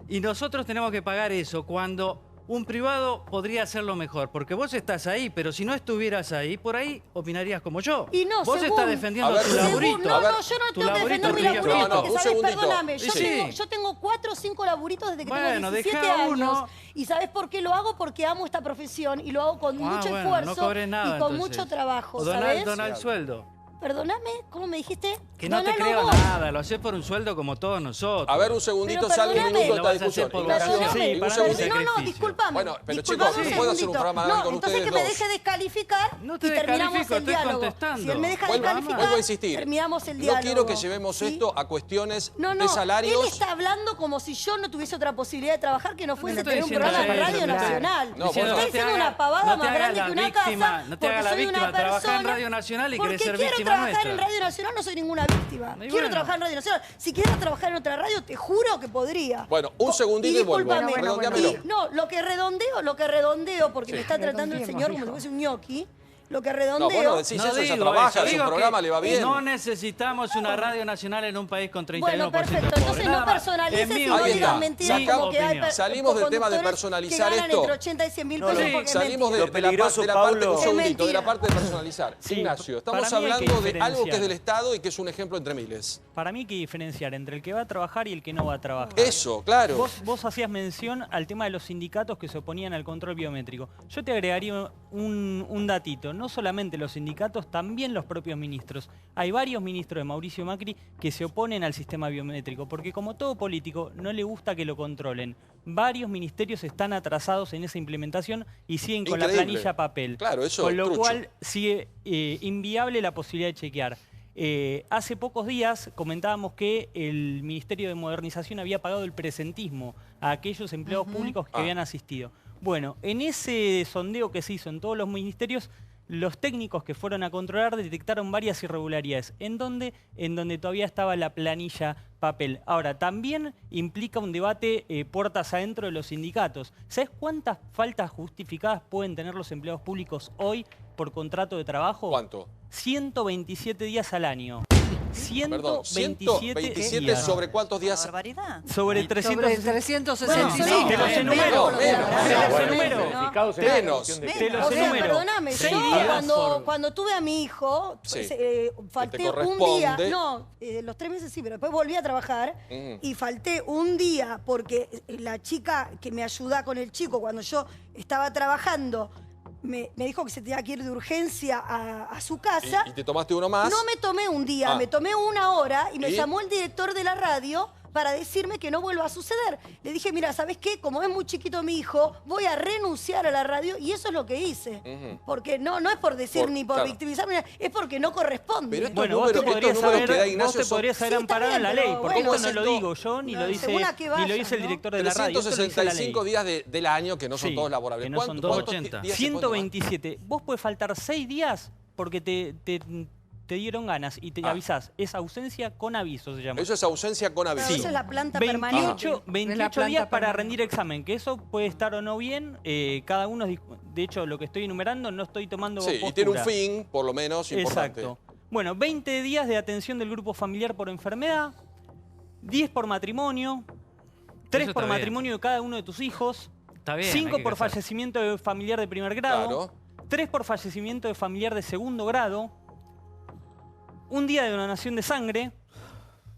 Y nosotros tenemos que pagar eso cuando un privado podría hacerlo mejor, porque vos estás ahí, pero si no estuvieras ahí, por ahí opinarías como yo. Y no, vos estás defendiendo tu laburito. No, yo no tengo que defender mi laburito, porque un sabés, perdóname, Sí. yo tengo 4 o 5 laburitos desde que Bueno, tengo 17 dejá años. uno. ¿Y sabés por qué lo hago? Porque amo esta profesión y lo hago con mucho bueno, esfuerzo no cobrés nada, y con entonces. mucho trabajo, O ¿sabés? donar el sueldo. Perdóname, ¿cómo me dijiste? Que no te Donalo creo vos. nada, lo haces por un sueldo como todos nosotros. A ver, un segundito, Pero sale un perdóname. minuto Lo esta vas a hacer discusión. por Ignacio, Perdóname, un segundito. no, disculpame. Bueno, pero Disculpame chicos, un puedo hacer un segundito. programa No, con entonces ustedes que me dos. deje descalificar No te y terminamos descalifico, el estoy diálogo. contestando. Si él me deja Vuelvo descalificar, a insistir. terminamos el No diálogo. quiero que llevemos ¿Sí? esto a cuestiones No, de salarios. él está hablando como si yo no tuviese otra posibilidad de trabajar que no fuese estoy tener un diciendo programa de eso, Radio claro. Nacional. No, Está bueno, diciendo una pavada más grande que una casa. No te hagas la porque soy una víctima, trabajá en persona- Radio Nacional y porque querés ser quiero víctima trabajar nuestra. en Radio Nacional, no soy ninguna víctima. Y Quiero bueno. trabajar en Radio Nacional. Si quiero trabajar en otra radio, te juro que podría. Bueno, un segundito y vuelvo. discúlpame, Redondeámelo. No, lo que redondeo, porque me está tratando el señor como si fuese un ñoqui. Lo que redondeo... No, vos no decís eso, ella trabaja, su programa le va bien. No necesitamos una radio nacional en un país con 31% Bueno, perfecto. de pobres. Entonces Nada no más. personalices Es mi y no opinión. digas mentiras como que hay Salimos del tema de conductores personalizar que ganan esto. entre 80 y 100 mil pesos porque es Salimos mentira. de la parte, Paulo. un segundito, Es de la mentira. parte de personalizar. Ignacio, estamos para mí hay que hablando de algo que es diferenciar. del Estado y que es un ejemplo entre miles. Para mí hay que diferenciar entre el que va a trabajar y el que no va a trabajar. Eso, claro. Vos hacías mención al tema de los sindicatos que se oponían al control biométrico. Yo te agregaría un datito. No solamente los sindicatos, también los propios ministros. Hay varios ministros de Mauricio Macri que se oponen al sistema biométrico, porque como todo político, no le gusta que lo controlen. Varios ministerios están atrasados en esa implementación y siguen con la Increíble. planilla papel. Claro, eso con lo trucho. cual sigue inviable la posibilidad de chequear. Hace pocos días comentábamos que el Ministerio de Modernización había pagado el presentismo a aquellos empleados públicos que habían asistido. Bueno, en ese sondeo que se hizo en todos los ministerios, los técnicos que fueron a controlar detectaron varias irregularidades. ¿En dónde? En donde todavía estaba la planilla papel. Ahora, también implica un debate puertas adentro de los sindicatos. ¿Sabes cuántas faltas justificadas pueden tener los empleados públicos hoy por contrato de trabajo? ¿Cuánto? 127 días al año. 127 días. ¿Sobre cuántos días? Barbaridad. Sobre 365. Te los enumero. Te los enumero. Perdóname, yo cuando tuve a mi hijo, falté un día, los 3 meses sí, pero después volví a trabajar y falté un día porque la chica que me ayuda con el chico cuando yo estaba trabajando me dijo que se tenía que ir de urgencia a su casa. ¿Y te tomaste uno más? No me tomé un día, me tomé 1 hora y me llamó el director de la radio para decirme que no vuelva a suceder. Le dije, mira, ¿sabes qué? Como es muy chiquito mi hijo, voy a renunciar a la radio y eso es lo que hice. Porque no es por decir ni por victimizarme, es porque no corresponde. Pero bueno, vos te podrías haber amparado en la ley, porque esto no lo digo yo, ni lo dice el director de la radio. 365 días del año que no son todos laborables. Que no son 280. 127. Vos podés faltar 6 días porque te dieron ganas y te avisás. Es ausencia con aviso, se llama. Eso es ausencia con aviso. Esa es la planta permanente. 28 días para rendir examen, que eso puede estar o no bien. Cada uno, de hecho, lo que estoy enumerando, no estoy tomando postura. Y tiene un fin, por lo menos, importante. Exacto. Bueno, 20 días de atención del grupo familiar por enfermedad, 10 por matrimonio, 3 por matrimonio de cada uno de tus hijos, 5 por fallecimiento de familiar de primer grado, 3 por fallecimiento de familiar de segundo grado, 1 día de donación de sangre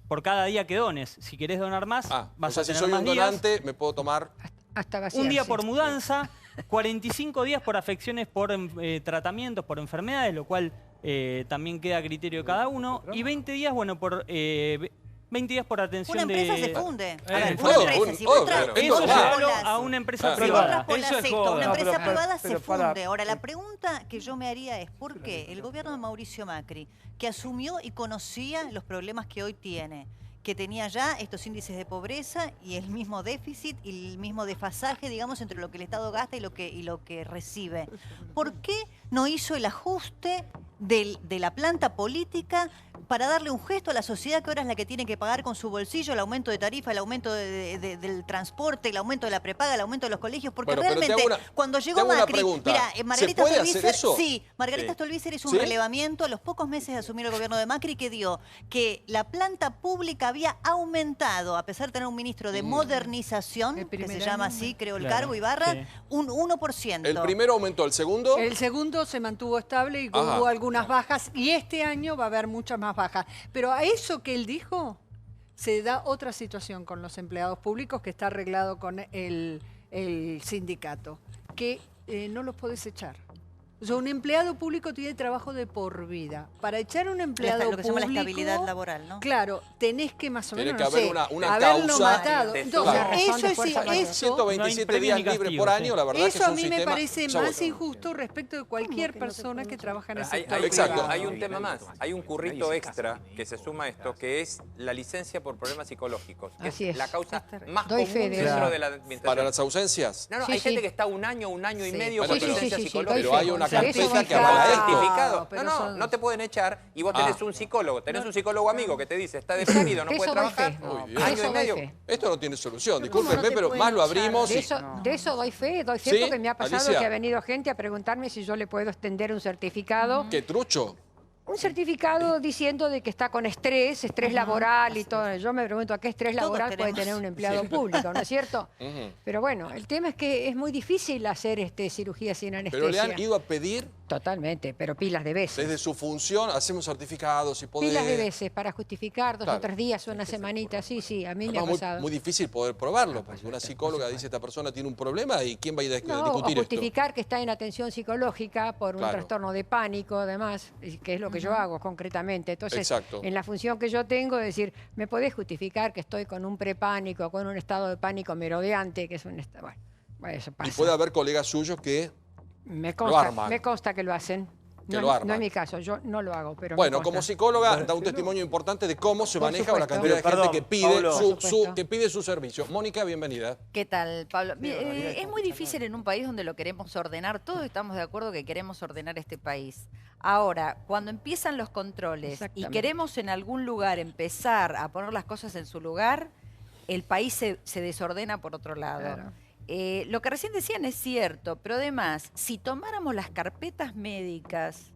por cada día que dones. Si querés donar más, vas a tener más días. Si soy un donante, me puedo tomar... Hasta vaciarse. 1 día por mudanza, 45 días por afecciones por tratamientos, por enfermedades, lo cual también queda a criterio de cada uno. Y 20 días, bueno, por... 20 días por atención de... Una empresa se funde. Eso llevarlo a una empresa privada. Una empresa privada se funde. Ahora, la pregunta que yo me haría es ¿por qué el gobierno de Mauricio Macri, que asumió y conocía los problemas que hoy tiene, que tenía ya estos índices de pobreza y el mismo déficit y el mismo desfasaje, digamos, entre lo que el Estado gasta y lo que recibe, ¿por qué no hizo el ajuste de la planta política para darle un gesto a la sociedad que ahora es la que tiene que pagar con su bolsillo el aumento de tarifa, el aumento del transporte, el aumento de la prepaga, el aumento de los colegios? Porque realmente cuando llegó Macri, mira, Margarita Stolbizer hizo un relevamiento a los pocos meses de asumir el gobierno de Macri que dio que la planta pública había aumentado, a pesar de tener un ministro de modernización, que se llama así, creo el cargo, Ibarra, un 1%. ¿El primero aumentó? ¿El segundo? El segundo se mantuvo estable y hubo algunas bajas y este año va a haber muchas más bajas. Pero a eso que él dijo se da otra situación con los empleados públicos que está arreglado con el sindicato, que no los podés echar. O sea, un empleado público tiene trabajo de por vida. Para echar a un empleado público... Lo que se llama la estabilidad laboral, ¿no? Claro, tenés que más o menos, no sé, haberlo matado. Entonces, eso 127 días libres por año, la verdad que es un sistema... Eso a mí me parece más injusto respecto de cualquier persona que trabaja en el sector Exacto. Hay un tema más, hay un currito extra que se suma a esto, que es la licencia por problemas psicológicos, que es la causa más común dentro de la administración. ¿Para las ausencias? No, hay gente que está un año y medio con licencia psicológica. Pero hay una carpeta que avala certificado. No te pueden echar y vos tenés un psicólogo, tenés un psicólogo amigo que te dice, está despedido, no puede trabajar. Año y medio. Esto no tiene solución, discúlpenme, pero más lo abrimos. De eso doy fe porque me ha pasado que ha venido gente a preguntarme si yo le puedo extender un certificado. ¡Qué trucho! Un certificado diciendo de que está con estrés laboral y todo. Yo me pregunto a qué estrés laboral puede tener un empleado público, ¿no es cierto? Pero bueno, el tema es que es muy difícil hacer cirugía sin anestesia. ¿Pero le han ido a pedir? Totalmente, pero pilas de veces. Desde su función hacemos certificados y poder... Pilas de veces para justificar 2 o 3 días o una semanita. Sí, a mí me ha pasado. Muy difícil poder probarlo, porque una psicóloga dice esta persona tiene un problema y ¿quién va a ir a discutir esto? Justificar que está en atención psicológica por un trastorno de pánico, además, que es lo que yo hago concretamente. Entonces, en la función que yo tengo, es decir, ¿me podés justificar que estoy con un prepánico, con un estado de pánico merodeante, que es un bueno, eso pasa. Y puede haber colegas suyos que me consta que lo hacen. que lo arman. No es mi caso, yo no lo hago, pero bueno, como psicóloga da un testimonio importante de cómo se maneja la cantidad de gente que pide su servicio. Mónica, bienvenida. ¿Qué tal, Pablo? Es muy difícil en un país donde lo queremos ordenar. Todos estamos de acuerdo que queremos ordenar este país. Ahora, cuando empiezan los controles y queremos en algún lugar empezar a poner las cosas en su lugar, el país se desordena por otro lado. Claro. Lo que recién decían es cierto, pero además, si tomáramos las carpetas médicas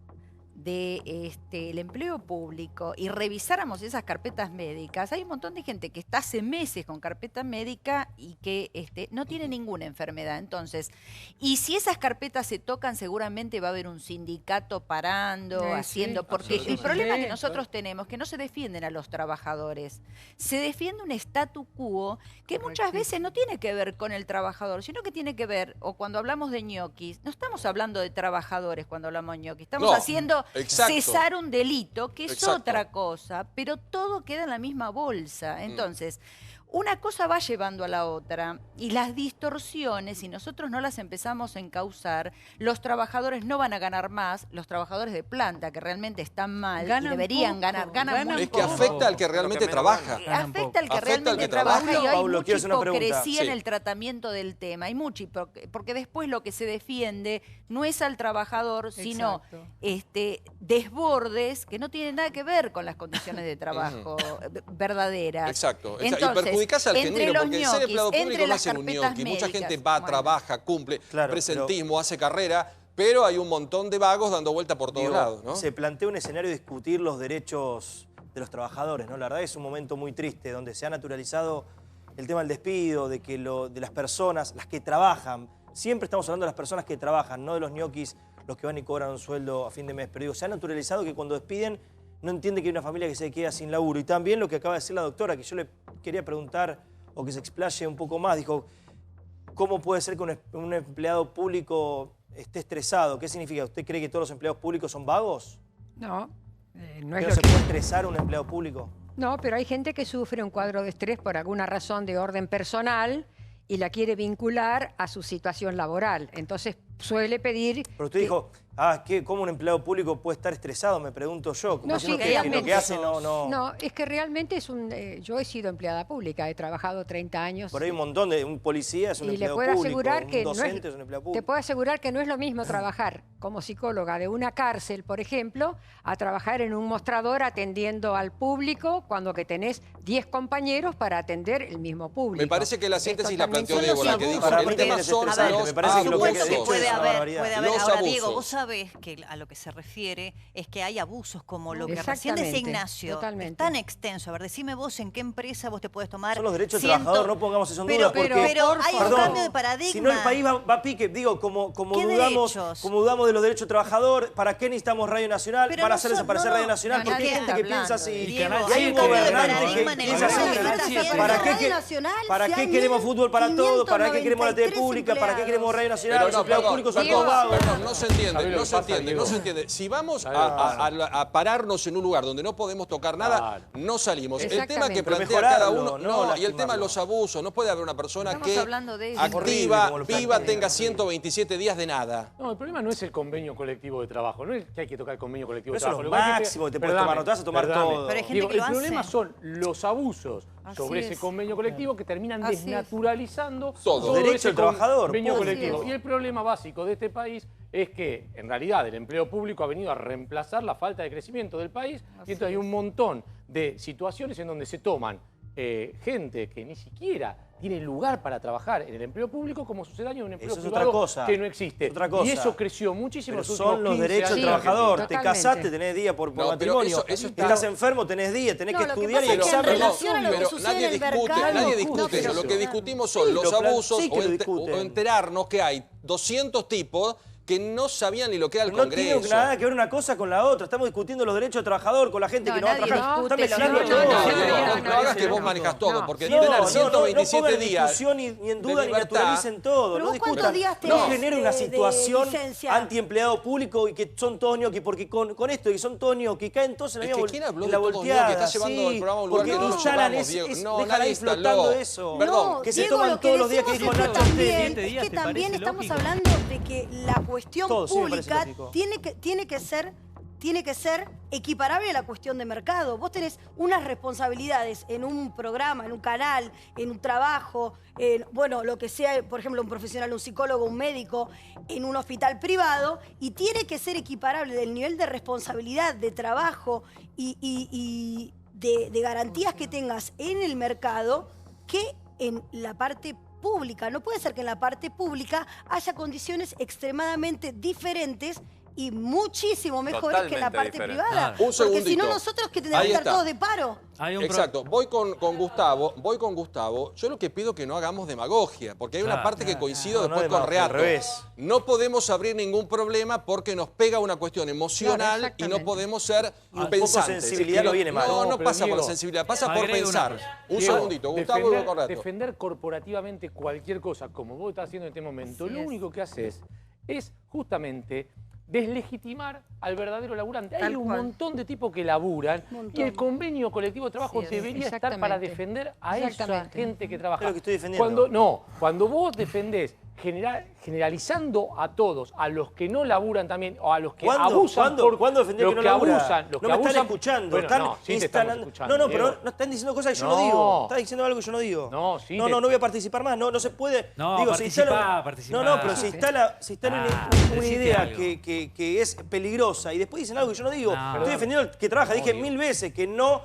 del empleo público y revisáramos esas carpetas médicas, hay un montón de gente que está hace meses con carpeta médica y que no tiene ninguna enfermedad. Entonces, y si esas carpetas se tocan, seguramente va a haber un sindicato parando, haciendo, porque el problema que nosotros tenemos es que no se defienden a los trabajadores, se defiende un statu quo que muchas veces no tiene que ver con el trabajador, sino que tiene que ver, o cuando hablamos de ñoquis, no estamos hablando de trabajadores cuando hablamos de ñoquis, estamos haciendo cesar un delito, que es otra cosa, pero todo queda en la misma bolsa. Entonces, una cosa va llevando a la otra y las distorsiones, si nosotros no las empezamos a encauzar, los trabajadores no van a ganar más, los trabajadores de planta que realmente están mal y deberían ganar, ganan muy poco. Es que afecta al que realmente trabaja. Afecta al que realmente trabaja y hay mucha hipocresía en el tratamiento del tema. Hay mucha porque después lo que se defiende no es al trabajador, sino desbordes que no tienen nada que ver con las condiciones de trabajo verdaderas. Exacto. Entonces, al genuino, porque ser empleado público no es un ñoqui. Mucha gente va, trabaja, cumple, presentismo, hace carrera, pero hay un montón de vagos dando vuelta por todos lados, ¿no? Se plantea un escenario de discutir los derechos de los trabajadores, ¿no? La verdad es un momento muy triste, donde se ha naturalizado el tema del despido, de las personas, las que trabajan. Siempre estamos hablando de las personas que trabajan, no de los ñoquis, los que van y cobran un sueldo a fin de mes. Pero digo, se ha naturalizado que cuando despiden no entiende que hay una familia que se queda sin laburo. Y también lo que acaba de decir la doctora, que yo le quería preguntar o que se explaye un poco más. Dijo, ¿cómo puede ser que un empleado público esté estresado? ¿Qué significa? ¿Usted cree que todos los empleados públicos son vagos? No. ¿No se puede estresar un empleado público? No, pero hay gente que sufre un cuadro de estrés por alguna razón de orden personal y la quiere vincular a su situación laboral. Entonces suele pedir... Pero usted dijo, ¿cómo un empleado público puede estar estresado? Me pregunto yo. No, sí, que lo que hace no... No, es que realmente es un... yo he sido empleada pública, he trabajado 30 años. Pero hay un montón de... Un policía es un empleado público, un docente es un empleado público. Te puedo asegurar que no es lo mismo trabajar como psicóloga de una cárcel, por ejemplo, a trabajar en un mostrador atendiendo al público cuando que tenés 10 compañeros para atender el mismo público. Me parece que la síntesis la planteó Diego, la que dijo. El tema son los abusos. Puede haber. Ahora, Diego, vos sabés que a lo que se refiere es que hay abusos como lo que recién decía Ignacio. Es tan extenso. A ver, decime vos en qué empresa vos te puedes tomar. Son los derechos del trabajador, no pongamos eso en duda. Pero hay un cambio de paradigma. Si no, el país va a pique. Digo, como dudamos de los derechos del trabajador, ¿para qué necesitamos Radio Nacional? Para hacer desaparecer Radio Nacional, porque hay gente que piensa así. Y hay un gobernante que piensa así. ¿Para qué queremos fútbol para todos? ¿Para qué queremos la TV pública? ¿Para qué queremos Radio Nacional? Los empleados públicos son todos vagos. No se entiende. Si vamos a pararnos en un lugar donde no podemos tocar nada, no salimos. El tema que plantea cada uno, y el tema de los abusos, no puede haber una persona que activa, viva, tenga 127 días de nada. No, el problema no es el convenio colectivo de trabajo, no es que hay que tocar el convenio colectivo de trabajo. Eso es lo máximo que te puedes tomar, no te vas a tomar todo. Pero hay gente que lo hace. El problema son los abusos sobre ese convenio colectivo que terminan desnaturalizando todo derecho del trabajador. Convenio colectivo. Y el problema básico de este país es que, en realidad, el empleo público ha venido a reemplazar la falta de crecimiento del país y entonces hay un montón de situaciones en donde se toman gente que ni siquiera tiene lugar para trabajar en el empleo público como sucedáneo de un empleo privado que no existe. Y eso creció muchísimo. Pero son los derechos del trabajador. Te casaste, tenés día por matrimonio. Estás enfermo, tenés día, tenés que estudiar y examen. Pero nadie discute eso. Lo que discutimos son los abusos o enterarnos que hay 200 tipos que no sabían ni lo que era el Congreso. No tiene nada que ver una cosa con la otra. Estamos discutiendo los derechos del trabajador con la gente que no va a trabajar. No hagas que vos manejas todo, porque tener 127 días no ni en duda ni naturalicen todo. No discutan. No genere una situación anti-empleado público y que son todos ñoquis, porque con esto y son todos ñoquis, caen todos en la volteada. Está llevando el programa a un lugar que no instalan dejan ahí flotando eso. Perdón, que se toman todos los días que dijo Nacho. Es que también estamos hablando de que la cuestión pública tiene que ser equiparable a la cuestión de mercado. Vos tenés unas responsabilidades en un programa, en un canal, en un trabajo, bueno, lo que sea, por ejemplo, un profesional, un psicólogo, un médico, en un hospital privado, y tiene que ser equiparable del nivel de responsabilidad, de trabajo y de garantías que tengas en el mercado que en la parte pública. No puede ser que en la parte pública haya condiciones extremadamente diferentes y muchísimo mejores que en la parte privada. Un segundito. Porque si no, nosotros que tenemos que estar todos de paro. Exacto. Voy con Gustavo. Yo lo que pido es que no hagamos demagogia, porque hay una parte que coincido después con Reato. No podemos abrir ningún problema porque nos pega una cuestión emocional y no podemos ser pensantes. Sensibilidad no viene mal. No pasa por la sensibilidad, pasa por pensar. Un segundito, Gustavo, y voy con Reato. Defender corporativamente cualquier cosa, como vos estás haciendo en este momento, lo único que haces es justamente deslegitimar al verdadero laburante. Hay un montón de tipos que laburan y el convenio colectivo de trabajo debería estar para defender a esa gente que trabaja. Es lo que estoy defendiendo. Cuando vos defendés generalizando a todos, a los que no laburan también, o a los que abusan ¿Cuándo defender que no laburan? Los no que me abusan, están escuchando. Bueno, están instalando. No, pero no están diciendo cosas que yo no digo. Están diciendo algo que yo no digo. No voy a participar más. No se puede. No, digo, participá. No, pero si instalan una idea que es peligrosa y después dicen algo que yo no digo. Estoy defendiendo al que trabaja. Dije 1000 veces que no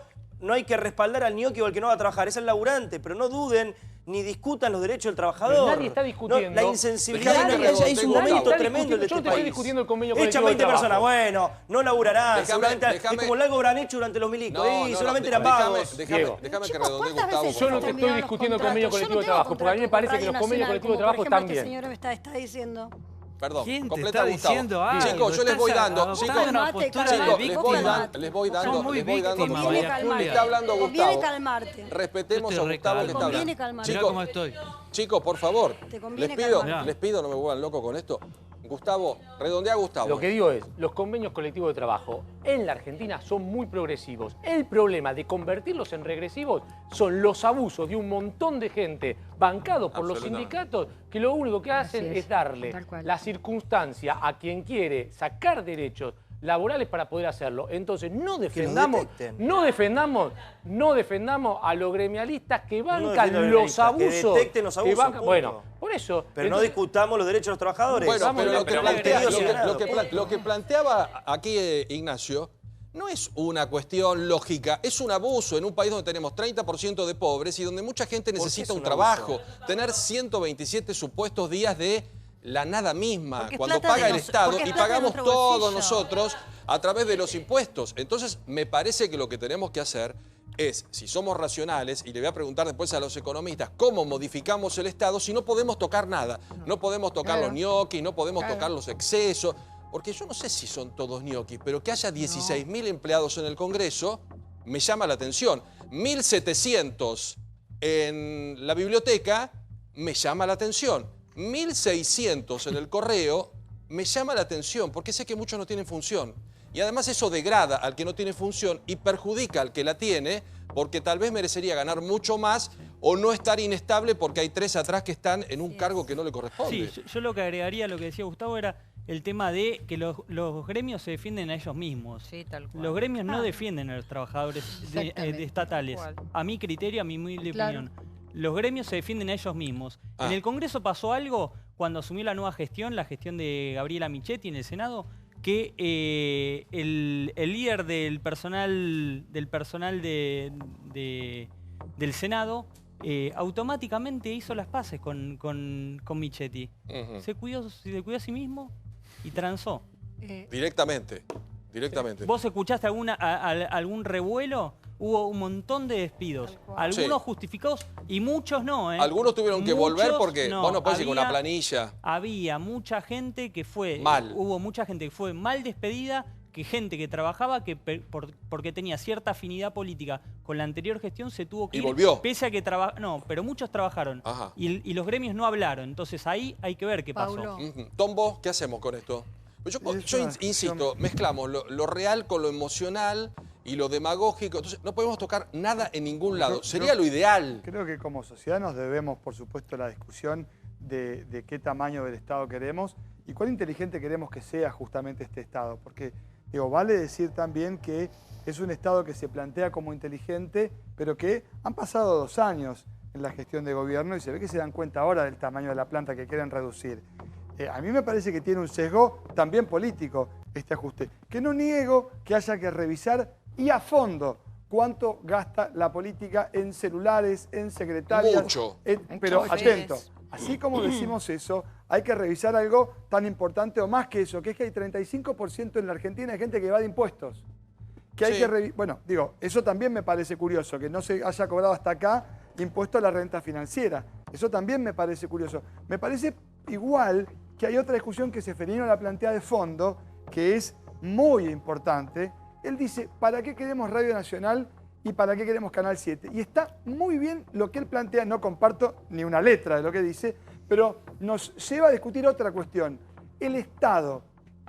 hay que respaldar al ñoqui o al que no va a trabajar. Es el laburante, pero no duden ni discutan los derechos del trabajador. Nadie está discutiendo. La insensibilidad es un momento tremendo el de este país. Yo no te estoy discutiendo el convenio colectivo. Echan 20 personas, bueno, no laburarán. Es como algo habrán hecho durante los milicos. Solamente eran pagos. Déjame que redondee, Gustavo. Yo no te estoy discutiendo el convenio colectivo de trabajo, porque a mí me parece que los convenios colectivos de trabajo están bien. Este señor me está diciendo. Perdón, ¿Quién te completa está Gustavo. diciendo algo? Chicos, yo les voy dando. Chicos, les voy dando. Está hablando Gustavo. Conviene calmarte. Respetemos a Gustavo que está hablando. Chicos, por favor, les pido, no me vuelvan loco con esto. Gustavo, redondea a Gustavo. Lo que digo es, los convenios colectivos de trabajo en la Argentina son muy progresivos. El problema de convertirlos en regresivos son los abusos de un montón de gente bancados por los sindicatos que lo único que hacen es darle la circunstancia a quien quiere sacar derechos laborales para poder hacerlo. Entonces no defendamos a los gremialistas que bancan los abusos. Que detecten los abusos. Bueno, por eso. Pero no discutamos los derechos de los trabajadores. Bueno, pero lo que planteaba aquí Ignacio no es una cuestión lógica, es un abuso en un país donde tenemos 30% de pobres y donde mucha gente necesita un trabajo. Tener 127 supuestos días de la nada misma, cuando paga el Estado y pagamos todos nosotros a través de los impuestos. Entonces, me parece que lo que tenemos que hacer es, si somos racionales, y le voy a preguntar después a los economistas, ¿cómo modificamos el Estado si no podemos tocar nada? No podemos tocar los ñoquis, no podemos tocar los excesos, porque yo no sé si son todos ñoquis, pero que haya 16.000 empleados en el Congreso me llama la atención. 1.700 en la biblioteca me llama la atención. 1.600 en el correo me llama la atención porque sé que muchos no tienen función. Y además eso degrada al que no tiene función y perjudica al que la tiene porque tal vez merecería ganar mucho más o no estar inestable porque hay 3 atrás que están en un cargo que no le corresponde. Sí, yo lo que agregaría a lo que decía Gustavo era el tema de que los gremios se defienden a ellos mismos. Sí, tal cual. Los gremios no defienden a los trabajadores estatales. A mi criterio, a mi humilde opinión. Los gremios se defienden a ellos mismos. En el Congreso pasó algo cuando asumió la nueva gestión, la gestión de Gabriela Michetti en el Senado, que el líder del personal del Senado automáticamente hizo las paces con Michetti. Se cuidó a sí mismo y transó. Directamente. ¿Vos escuchaste algún revuelo? Hubo un montón de despidos, algunos justificados y muchos no. Algunos tuvieron que volver porque vos no podés ir con una planilla. Había mucha gente que fue hubo mucha gente que fue mal despedida, que gente que trabajaba porque tenía cierta afinidad política con la anterior gestión se tuvo que ir. Y volvió. Pese a que no, pero muchos trabajaron. Y los gremios no hablaron. Entonces ahí hay que ver qué pasó. Tombo, ¿qué hacemos con esto? Yo insisto, mezclamos lo real con lo emocional y lo demagógico. Entonces no podemos tocar nada en ningún lado. Sería lo ideal. Creo que como sociedad nos debemos, por supuesto, la discusión de qué tamaño del Estado queremos y cuán inteligente queremos que sea justamente este Estado. Porque, digo, vale decir también que es un Estado que se plantea como inteligente, pero que han pasado 2 años en la gestión de gobierno y se ve que se dan cuenta ahora del tamaño de la planta que quieren reducir. A mí me parece que tiene un sesgo también político este ajuste, que no niego que haya que revisar y a fondo cuánto gasta la política en celulares, en secretarias. Mucho. Pero atento, así como decimos eso, hay que revisar algo tan importante o más que eso, que es que hay 35% en la Argentina de gente que evade impuestos. Que hay que bueno, digo, eso también me parece curioso, que no se haya cobrado hasta acá impuesto a la renta financiera. Eso también me parece curioso. Me parece igual que hay otra discusión que Ceferino la plantea de fondo, que es muy importante. Él dice, ¿para qué queremos Radio Nacional y para qué queremos Canal 7? Y está muy bien lo que él plantea, no comparto ni una letra de lo que dice, pero nos lleva a discutir otra cuestión. El Estado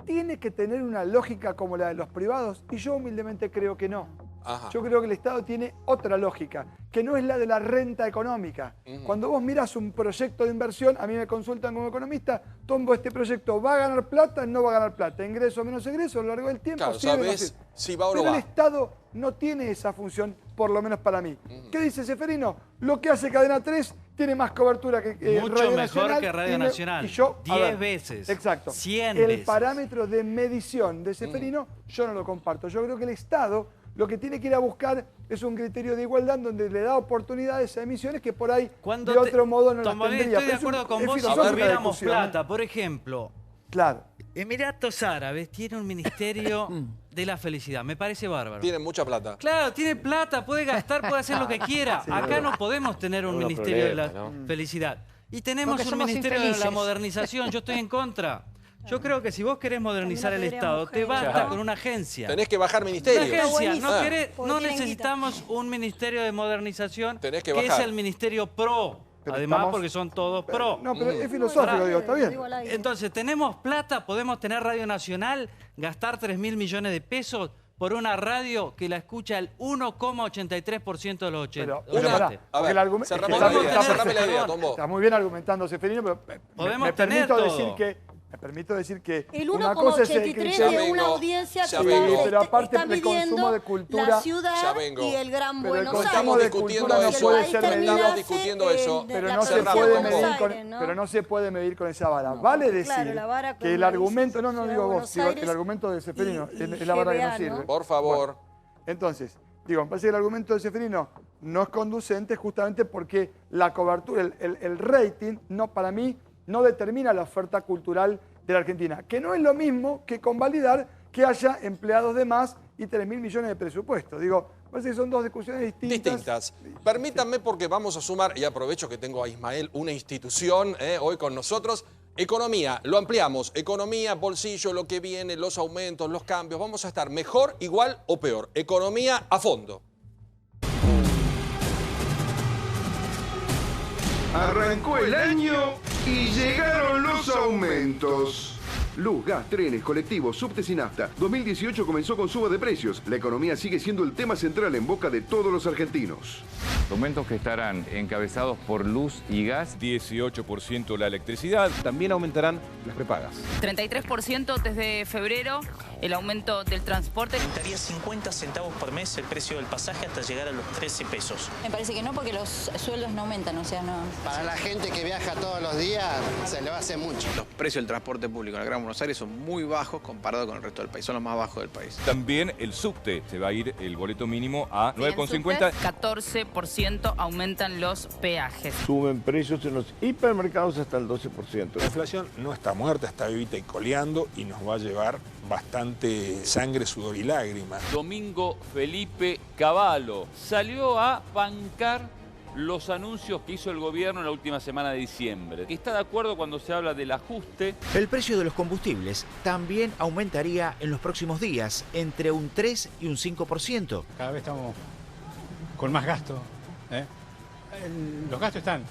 tiene que tener una lógica como la de los privados, y yo humildemente creo que no. Ajá. Yo creo que el Estado tiene otra lógica, que no es la de la renta económica. Cuando vos mirás un proyecto de inversión, a mí me consultan como economista, Tombo, ¿este proyecto va a ganar plata? No va a ganar plata. ¿Ingreso o menos ingreso a lo largo del tiempo? Claro, ¿Sirve o no sabés sirve? si va o no Pero va. el Estado no tiene esa función, por lo menos para mí. ¿Qué dice Ceferino? Lo que hace Cadena 3 tiene más cobertura que Mucho Radio mejor Nacional. que Radio Nacional. Y yo, 10 veces. Exacto. 100 el veces. parámetro de medición de Ceferino, yo no lo comparto. Yo creo que el Estado lo que tiene que ir a buscar es un criterio de igualdad donde le da oportunidades a emisiones que por ahí de otro modo no las tendría. Estoy de acuerdo con vos si tuviéramos plata. Por ejemplo, claro. Emiratos Árabes tiene un ministerio de la felicidad. Me parece bárbaro. Tienen mucha plata. Claro, tiene plata, puede gastar, puede hacer lo que quiera. Sí, Acá no podemos tener un ministerio de la ¿no? felicidad. Y tenemos Porque un somos ministerio de la infelices. modernización. Yo estoy en contra. Yo creo que si vos querés modernizar el Estado, te basta con una agencia. Tenés que bajar ministerios. Una agencia. Ah. No necesitamos un ministerio de modernización Tenés que que es bajar. el ministerio pro. Pero Además, estamos- porque son todos pro. No, pero es filosófico, digo, está bien. Entonces, tenemos plata, podemos tener Radio Nacional, gastar 3.000 millones de pesos por una radio que la escucha el 1,83% de los 80. Pero pará, porque el argumento- cerrame es la que idea, está- cerrame la idea, Tombo. Está muy bien argumentando Ceferino, pero Podemos me tener permito todo. decir que me permito decir que El una cosa es el 1,83 criterio de una audiencia que Sí, está, pero aparte está el consumo midiendo de cultura la ciudad Ya vengo. y el Gran Pero el Buenos consumo Aires. de discutiendo cultura no eso. puede Ahí ser medido. Estamos discutiendo eso. Pero la no se provincia puede de Buenos medir con, Aires, ¿no? pero no se puede medir con esa vara. No, Vale porque, decir claro, la vara con que el la argumento, no Ciudad de digo vos, Buenos digo, Aires el argumento de Ceferino y es la vara que no GBA, sirve. ¿no? Por favor. Entonces, digo, me parece que el argumento de Ceferino no es conducente justamente porque la cobertura, el rating, no, para mí, no determina la oferta cultural de la Argentina, que no es lo mismo que convalidar que haya empleados de más y 3.000 millones de presupuesto. Digo, me parece que son dos discusiones distintas. Permítanme, porque vamos a sumar, y aprovecho que tengo a Ismael, una institución hoy con nosotros. Economía, lo ampliamos. Economía, bolsillo, lo que viene, los aumentos, los cambios. Vamos a estar mejor, igual o peor. Economía a fondo. Arrancó el año y llegaron los aumentos. Luz, gas, trenes, colectivos, subtes y nafta. 2018 comenzó con suba de precios. La economía sigue siendo el tema central en boca de todos los argentinos. Aumentos que estarán encabezados por luz y gas. 18% la electricidad. También aumentarán las prepagas. 33% desde febrero, el aumento del transporte. Aumentaría 50 centavos por mes el precio del pasaje hasta llegar a los 13 pesos. Me parece que no, porque los sueldos no aumentan, o sea, no. Para la gente que viaja todos los días, se le va a hacer mucho. Los precios del transporte público en el Gran Buenos Aires son muy bajos comparado con el resto del país, son los más bajos del país. También el subte. Se va a ir el boleto mínimo a 9,50. 14% aumentan los peajes. Suben precios en los hipermercados hasta el 12%. La inflación no está muerta, está vivita y coleando y nos va a llevar bastante sangre, sudor y lágrimas. Domingo Felipe Cavallo salió a bancar los anuncios que hizo el gobierno en la última semana de diciembre. Está de acuerdo cuando se habla del ajuste. El precio de los combustibles también aumentaría en los próximos días, entre un 3 y un 5%. Cada vez estamos con más gasto. Los gastos están.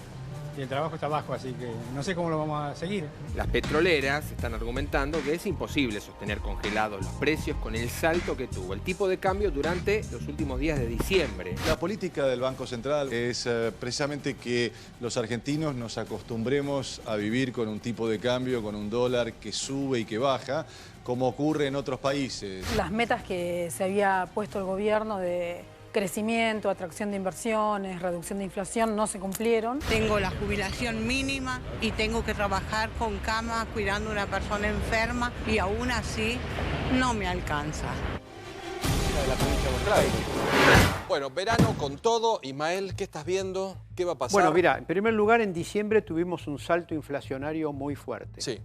y el trabajo está bajo, así que no sé cómo lo vamos a seguir. Las petroleras están argumentando que es imposible sostener congelados los precios con el salto que tuvo el tipo de cambio durante los últimos días de diciembre. La política del Banco Central es precisamente que los argentinos nos acostumbremos a vivir con un tipo de cambio, con un dólar que sube y que baja, como ocurre en otros países. Las metas que se había puesto el gobierno de crecimiento, atracción de inversiones, reducción de inflación, no se cumplieron. Tengo la jubilación mínima y tengo que trabajar con cama cuidando a una persona enferma y aún así no me alcanza. Bueno, verano con todo. Ismael, ¿qué estás viendo? ¿Qué va a pasar? Bueno, mira, en primer lugar, en diciembre tuvimos un salto inflacionario muy fuerte. Sí.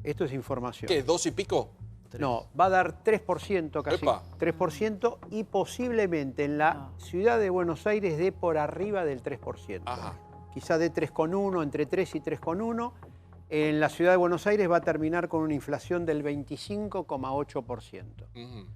Esto es información. ¿Qué, 2 y pico? No, va a dar 3% casi. ¡Epa! 3% y posiblemente en la ciudad de Buenos Aires dé por arriba del 3%. Ajá. Quizá de 3,1, entre 3 y 3,1. En la ciudad de Buenos Aires va a terminar con una inflación del 25,8%.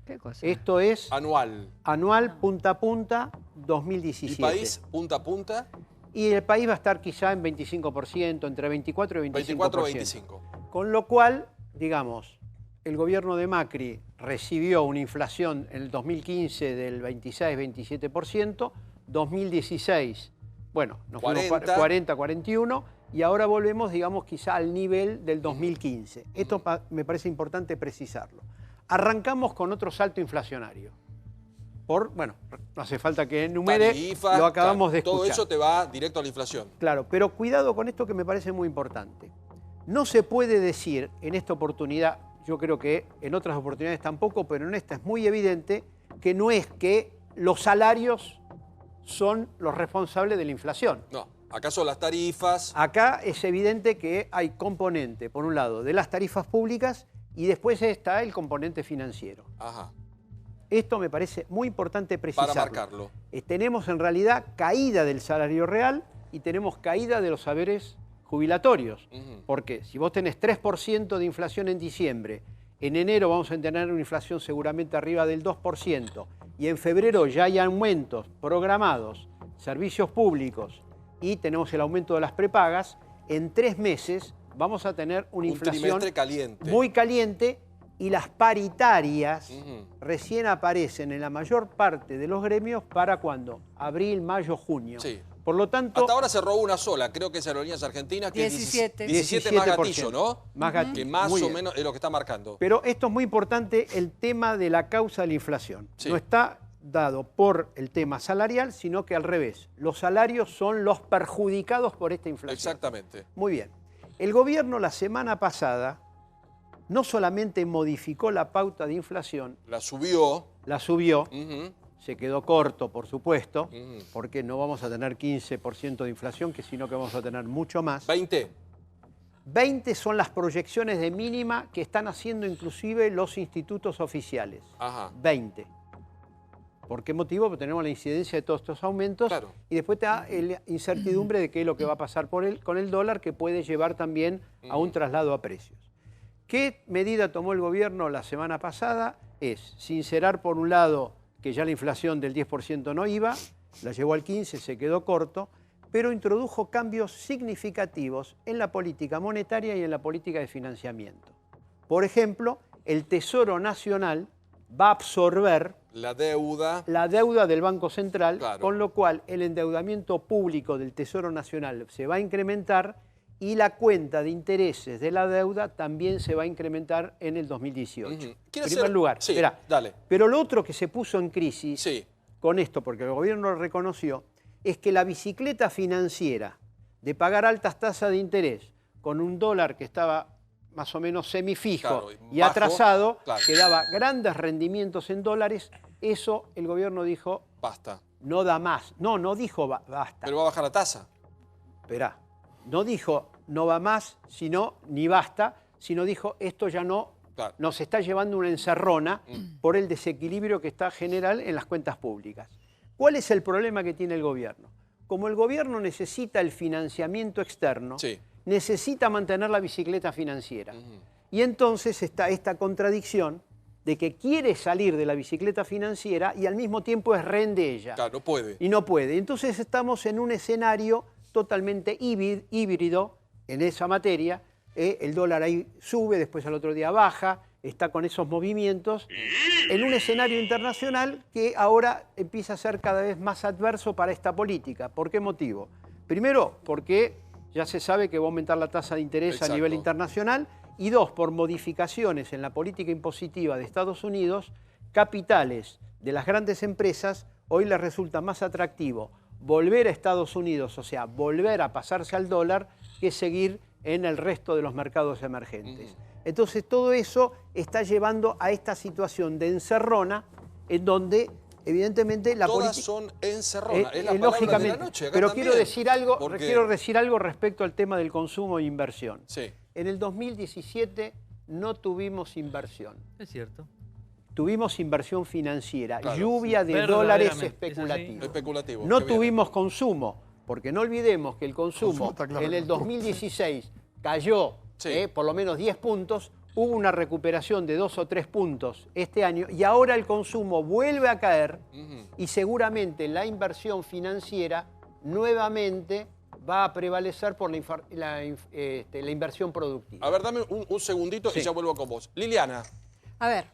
¿Qué cosa? Esto es... Anual. Anual, punta a punta, 2017. ¿El país, punta a punta? Y el país va a estar quizá en 25%, entre 24 y 25%. 24 o 25. Con lo cual, digamos, el gobierno de Macri recibió una inflación en el 2015 del 26-27%, 2016, bueno, nos fuimos 40, 41, y ahora volvemos, digamos, quizá al nivel del 2015. Esto me parece importante precisarlo. Arrancamos con otro salto inflacionario. Bueno, no hace falta que enumere, Tarifa, lo acabamos de escuchar. Todo eso te va directo a la inflación. Claro, pero cuidado con esto que me parece muy importante. No se puede decir en esta oportunidad, yo creo que en otras oportunidades tampoco, pero en esta es muy evidente, que no es que los salarios son los responsables de la inflación. No, acá son las tarifas. Acá es evidente que hay componente, por un lado, de las tarifas públicas y después está el componente financiero. Ajá. Esto me parece muy importante precisarlo. Para marcarlo. Tenemos en realidad caída del salario real y tenemos caída de los saberes jubilatorios. Porque si vos tenés 3% de inflación en diciembre, en enero vamos a tener una inflación seguramente arriba del 2%, y en febrero ya hay aumentos programados, servicios públicos, y tenemos el aumento de las prepagas, en 3 meses vamos a tener una inflación caliente. Muy caliente, y las paritarias recién aparecen en la mayor parte de los gremios para ¿cuándo? Abril, mayo, junio. Sí. Por lo tanto... Hasta ahora se robó una sola, creo que es Aerolíneas Argentinas, que 17. es 17 más gatillo, ¿no? Más gatillo. Que más o menos es lo que está marcando. Pero esto es muy importante, el tema de la causa de la inflación. Sí. No está dado por el tema salarial, sino que al revés. Los salarios son los perjudicados por esta inflación. Exactamente. Muy bien. El gobierno la semana pasada no solamente modificó la pauta de inflación. La subió. La subió. Se quedó corto, por supuesto, porque no vamos a tener 15% de inflación, sino que vamos a tener mucho más. 20. 20 son las proyecciones de mínima que están haciendo inclusive los institutos oficiales. Ajá. 20. ¿Por qué motivo? Porque tenemos la incidencia de todos estos aumentos. Claro. Y después está la incertidumbre de qué es lo que va a pasar con el dólar, que puede llevar también a un traslado a precios. ¿Qué medida tomó el gobierno la semana pasada? Es sincerar, por un lado, que ya la inflación del 10% no iba, la llevó al 15%, se quedó corto, pero introdujo cambios significativos en la política monetaria y en la política de financiamiento. Por ejemplo, el Tesoro Nacional va a absorber la deuda del Banco Central, claro, con lo cual el endeudamiento público del Tesoro Nacional se va a incrementar y la cuenta de intereses de la deuda también se va a incrementar en el 2018. En primer lugar. Sí, Esperá. dale. Pero lo otro que se puso en crisis con esto, porque el gobierno lo reconoció, es que la bicicleta financiera de pagar altas tasas de interés con un dólar que estaba más o menos semifijo, claro, y bajo, atrasado, claro, que daba grandes rendimientos en dólares, eso el gobierno dijo... Basta. No da más. No dijo basta. Pero va a bajar la tasa. Esperá. No dijo no va más, ni basta, sino dijo esto ya no, claro, nos está llevando una encerrona por el desequilibrio que está general en las cuentas públicas. ¿Cuál es el problema que tiene el gobierno? Como el gobierno necesita el financiamiento externo, necesita mantener la bicicleta financiera. Y entonces está esta contradicción de que quiere salir de la bicicleta financiera y al mismo tiempo es rehén de ella. Claro, no puede. Y no puede. Entonces estamos en un escenario totalmente híbrido en esa materia. El dólar ahí sube, después al otro día baja, está con esos movimientos, en un escenario internacional que ahora empieza a ser cada vez más adverso para esta política. ¿Por qué motivo? Primero, porque ya se sabe que va a aumentar la tasa de interés a nivel internacional, y dos, por modificaciones en la política impositiva de Estados Unidos, capitales de las grandes empresas hoy les resulta más atractivo volver a Estados Unidos, o sea, volver a pasarse al dólar, que seguir en el resto de los mercados emergentes. Entonces, todo eso está llevando a esta situación de encerrona, en donde, evidentemente, la política... Todas son encerronas, es la palabra lógicamente, de la noche. Acá pero también. quiero decir algo respecto al tema del consumo e inversión. Sí. En el 2017 no tuvimos inversión. Es cierto. Tuvimos inversión financiera, Claro, lluvia de dólares especulativos. No tuvimos consumo, porque no olvidemos que el consumo en el 2016 cayó por lo menos 10 puntos, hubo una recuperación de 2 o 3 puntos este año, y ahora el consumo vuelve a caer, y seguramente la inversión financiera nuevamente va a prevalecer por la inversión productiva. A ver, dame un segundito y ya vuelvo con vos. Liliana. A ver.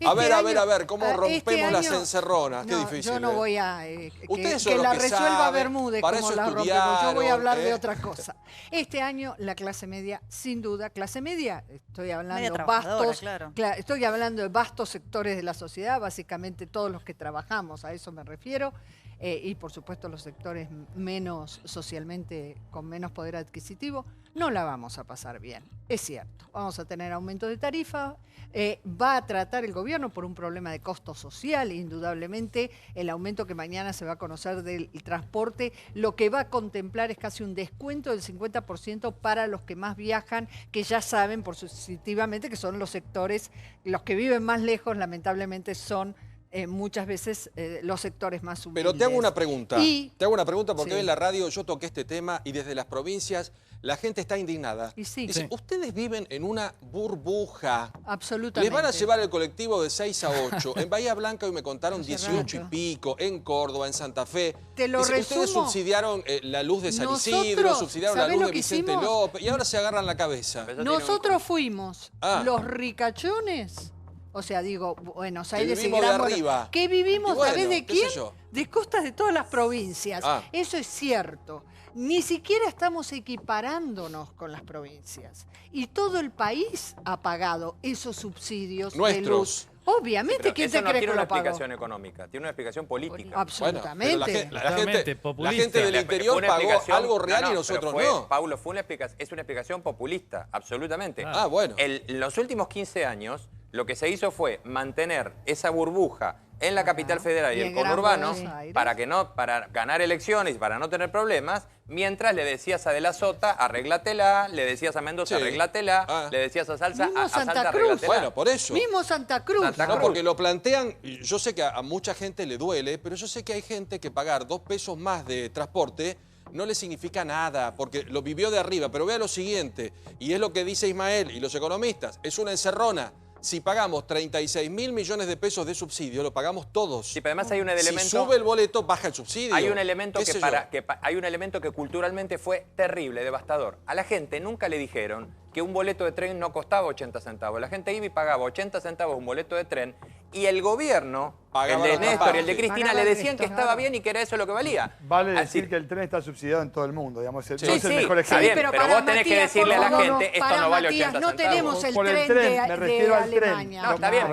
A ver, ¿cómo rompemos las encerronas? Qué difícil. Yo no voy a que la resuelva saben, Bermúdez para como eso la rompemos. Yo voy a hablar de ¿eh? otra cosa. Este año la clase media, sin duda, clase media, estoy hablando Media trabajadora, estoy hablando de vastos sectores de la sociedad, básicamente todos los que trabajamos, a eso me refiero. Y por supuesto los sectores menos socialmente, con menos poder adquisitivo, no la vamos a pasar bien. Es cierto, vamos a tener aumento de tarifa, va a tratar el gobierno por un problema de costo social, indudablemente el aumento que mañana se va a conocer del transporte, lo que va a contemplar es casi un descuento del 50% para los que más viajan, que ya saben positivamente que son los sectores, los que viven más lejos, lamentablemente son muchas veces los sectores más humildes. Pero te hago una pregunta. Te hago una pregunta porque hoy en la radio yo toqué este tema y desde las provincias la gente está indignada. Dice, ustedes viven en una burbuja. Absolutamente. Les van a llevar el colectivo de 6 a 8. En Bahía Blanca hoy me contaron 18 y pico. En Córdoba, en Santa Fe. Te lo resumo. Ustedes subsidiaron la luz de San Isidro, subsidiaron la luz de Vicente López y ahora se agarran la cabeza. Nosotros fuimos los ricachones. O sea, digo, Buenos Aires y Gran arriba. ¿Qué vivimos? Bueno, ¿sabés de quién? De costas de todas las provincias. Eso es cierto. Ni siquiera estamos equiparándonos con las provincias. Y todo el país ha pagado esos subsidios de luz. Obviamente, ¿quién te cree que lo pagó? Eso no tiene una explicación económica, tiene una explicación política. Absolutamente. Bueno, la gente del interior pagó algo real y nosotros no. Paulo, es una explicación populista, absolutamente. Bueno. En los últimos 15 años, lo que se hizo fue mantener esa burbuja en la capital federal y el conurbano para ganar elecciones y para no tener problemas, mientras le decías a De la Sota, arréglatela, le decías a Mendoza, arréglatela, le decías a Salsa, arréglatela. Bueno, por eso. Mismo Santa Cruz. No, porque lo plantean, yo sé que a mucha gente le duele, pero yo sé que hay gente que pagar 2 pesos más de transporte no le significa nada, porque lo vivió de arriba. Pero vea lo siguiente, y es lo que dice Ismael y los economistas, es una encerrona. Si pagamos 36.000 millones de pesos de subsidio, lo pagamos todos. Sí, pero además hay un elemento... Si sube el boleto, baja el subsidio. Hay un elemento hay un elemento que culturalmente fue terrible, devastador. A la gente nunca le dijeron que un boleto de tren no costaba 80 centavos. La gente iba y pagaba 80 centavos un boleto de tren y el gobierno, el de Néstor y el de Cristina, le decían que estaba bien y que era eso lo que valía. Vale decir que el tren está subsidiado en todo el mundo, digamos. No es el mejor está ejemplo. bien, pero vos tenés que decirle a la gente, esto no vale 80 centavos. No tenemos el Por el tren me refiero al Alemania. No, está bien,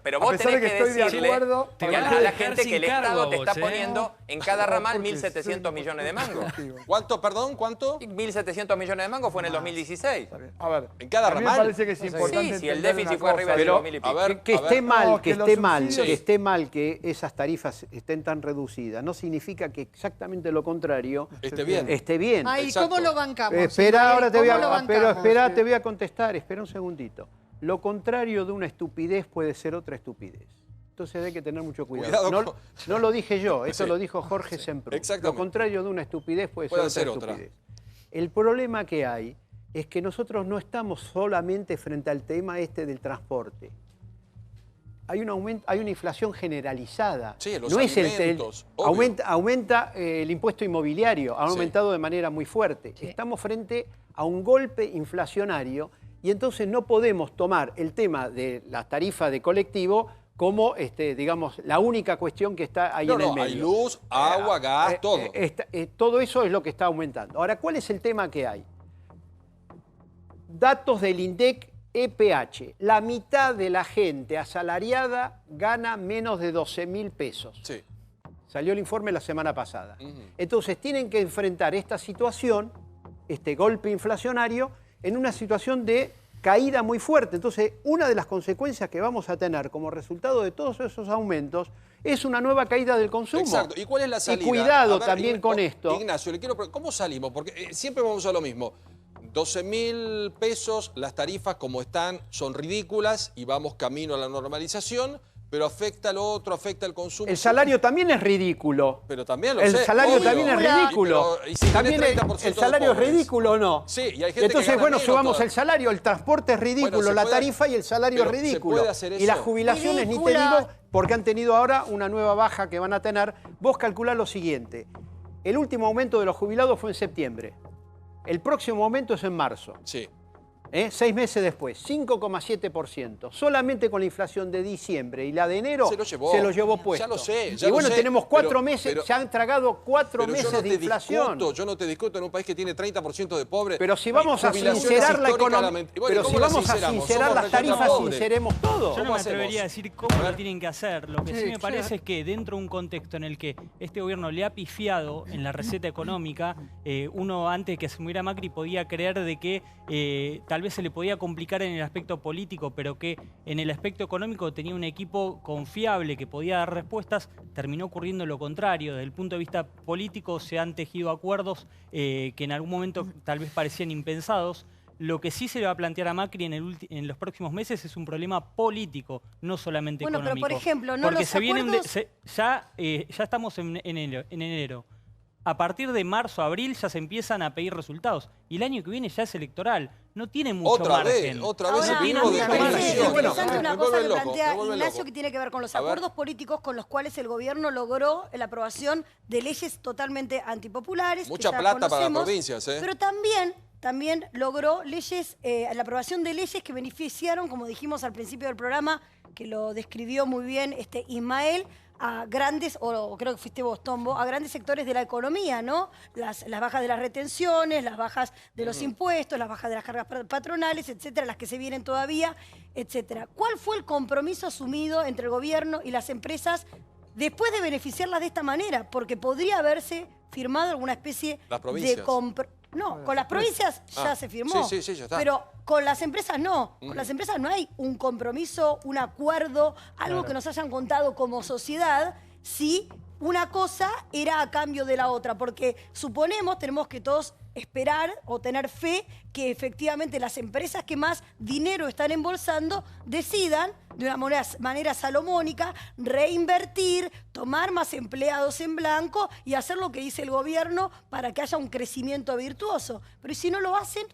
pero vos tenés que decirle a la gente que el Estado te está poniendo en cada ramal 1.700 millones de mangos. ¿Cuánto, perdón? ¿Cuánto? 1.700 millones de mangos fue en el 2016. A ver, en cada a mí ramal. me parece que es importante si el déficit fue arriba de 2.000 y pico. Que esté mal que esas tarifas estén tan reducidas no significa que exactamente lo contrario esté bien. Ay, ¿cómo lo bancamos? Espera, ahora te voy a contestar. Espera un segundito. Lo contrario de una estupidez puede ser otra estupidez. Entonces hay que tener mucho cuidado. No lo dije yo, esto lo dijo Jorge Semprún. Lo contrario de una estupidez puede ser otra estupidez. El problema que hay es que nosotros no estamos solamente frente al tema del transporte. hay una inflación generalizada. Sí, los no alimentos, aumenta el impuesto inmobiliario, ha aumentado de manera muy fuerte. Sí. Estamos frente a un golpe inflacionario y entonces no podemos tomar el tema de las tarifas de colectivo como, digamos, la única cuestión que está ahí en el medio. Hay luz, agua, gas, todo. Todo eso es lo que está aumentando. Ahora, ¿cuál es el tema que hay? Datos del INDEC EPH. La mitad de la gente asalariada gana menos de 12.000 pesos. Sí. Salió el informe la semana pasada. Entonces, tienen que enfrentar esta situación, este golpe inflacionario, en una situación de caída muy fuerte. Entonces, una de las consecuencias que vamos a tener como resultado de todos esos aumentos es una nueva caída del consumo. Exacto. ¿Y cuál es la salida? Y cuidado también con esto. Ignacio, ¿cómo salimos? Porque siempre vamos a lo mismo. 12.000 pesos, las tarifas como están son ridículas y vamos camino a la normalización, pero afecta al otro, afecta al consumo. El salario también es ridículo. Pero también lo sé. El salario también es ridículo. Y si también el salario es ridículo o no. Sí, y hay gente entonces, que bueno, subamos el salario, el transporte es ridículo, la tarifa y el salario es ridículo. Se puede hacer eso. Y las jubilaciones, ni te digo, porque han tenido ahora una nueva baja que van a tener. Vos calculás lo siguiente. El último aumento de los jubilados fue en septiembre. El próximo aumento es en marzo. Sí. 6 meses después, 5,7%. Solamente con la inflación de diciembre y la de enero se lo llevó puesto. Ya lo sé. Y bueno, tenemos 4 meses, se han tragado 4 meses de inflación. Yo no te discuto en un país que tiene 30% de pobres. Pero si vamos a sincerar la economía, pero si vamos a sincerar las tarifas, sinceremos todo. Yo no me atrevería a decir cómo lo tienen que hacer. Lo que sí me parece es que dentro de un contexto en el que este gobierno le ha pifiado en la receta económica, uno antes de que se muriera Macri podía creer de que tal vez se le podía complicar en el aspecto político, pero que en el aspecto económico tenía un equipo confiable que podía dar respuestas. Terminó ocurriendo lo contrario. Desde el punto de vista político se han tejido acuerdos que en algún momento tal vez parecían impensados. Lo que sí se le va a plantear a Macri en los próximos meses es un problema político, no solamente económico. Bueno, pero por ejemplo, no porque los acuerdos... ya estamos en enero. A partir de marzo, abril ya se empiezan a pedir resultados. Y el año que viene ya es electoral. No tiene mucho margen. Otra vez Ahora, el mismo de interesante una cosa que plantea Ignacio que tiene que ver con los acuerdos políticos con los cuales el gobierno logró la aprobación de leyes totalmente antipopulares. Mucha plata para las provincias, Pero también logró leyes, la aprobación de leyes que beneficiaron, como dijimos al principio del programa, que lo describió muy bien Ismael, a grandes, o creo que fuiste vos, Tombo, a grandes sectores de la economía, ¿no? Las bajas de las retenciones, las bajas de los impuestos, las bajas de las cargas patronales, etcétera, las que se vienen todavía, etcétera. ¿Cuál fue el compromiso asumido entre el gobierno y las empresas después de beneficiarlas de esta manera? Porque podría haberse firmado alguna especie de No, con las provincias ya se firmó. Sí, ya está. Pero con las empresas no. Con las empresas no hay un compromiso, un acuerdo, algo que nos hayan contado como sociedad, si una cosa era a cambio de la otra. Porque tenemos que todos esperar o tener fe que efectivamente las empresas que más dinero están embolsando decidan de una manera salomónica reinvertir, tomar más empleados en blanco y hacer lo que dice el gobierno para que haya un crecimiento virtuoso. Pero si no lo hacen,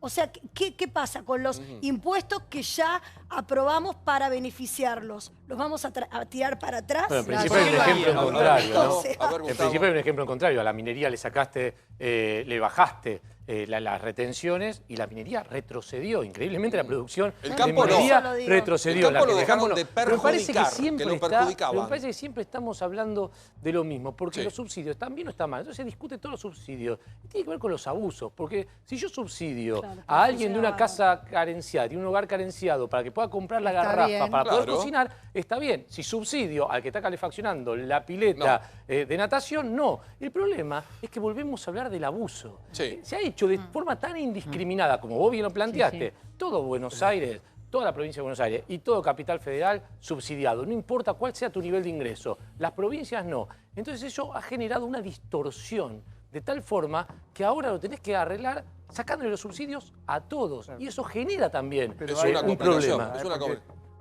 o sea, ¿qué pasa con los impuestos que ya aprobamos para beneficiarlos? ¿Los vamos a tirar para atrás? Bueno, en principio hay un ejemplo en contrario, ¿no? En principio hay un ejemplo en contrario. A la minería le sacaste, le bajaste las retenciones y la minería retrocedió. Increíblemente la producción de minería retrocedió. El campo lo dejaron de perjudicar, que lo perjudicaban. Pero me parece que siempre estamos hablando de lo mismo, porque los subsidios están bien o están mal. Entonces se discute todos los subsidios. Y tiene que ver con los abusos, porque si yo subsidio a alguien de una casa carenciada, de un hogar carenciado, para que pueda comprar la garrafa, para poder cocinar, está bien. Si subsidio al que está calefaccionando la pileta de natación, no. El problema es que volvemos a hablar del abuso. Se ha hecho de forma tan indiscriminada, como vos bien lo planteaste, todo Buenos Aires, toda la provincia de Buenos Aires y todo Capital Federal subsidiado. No importa cuál sea tu nivel de ingreso. Las provincias no. Entonces eso ha generado una distorsión de tal forma que ahora lo tenés que arreglar sacándole los subsidios a todos. Y eso genera también un problema.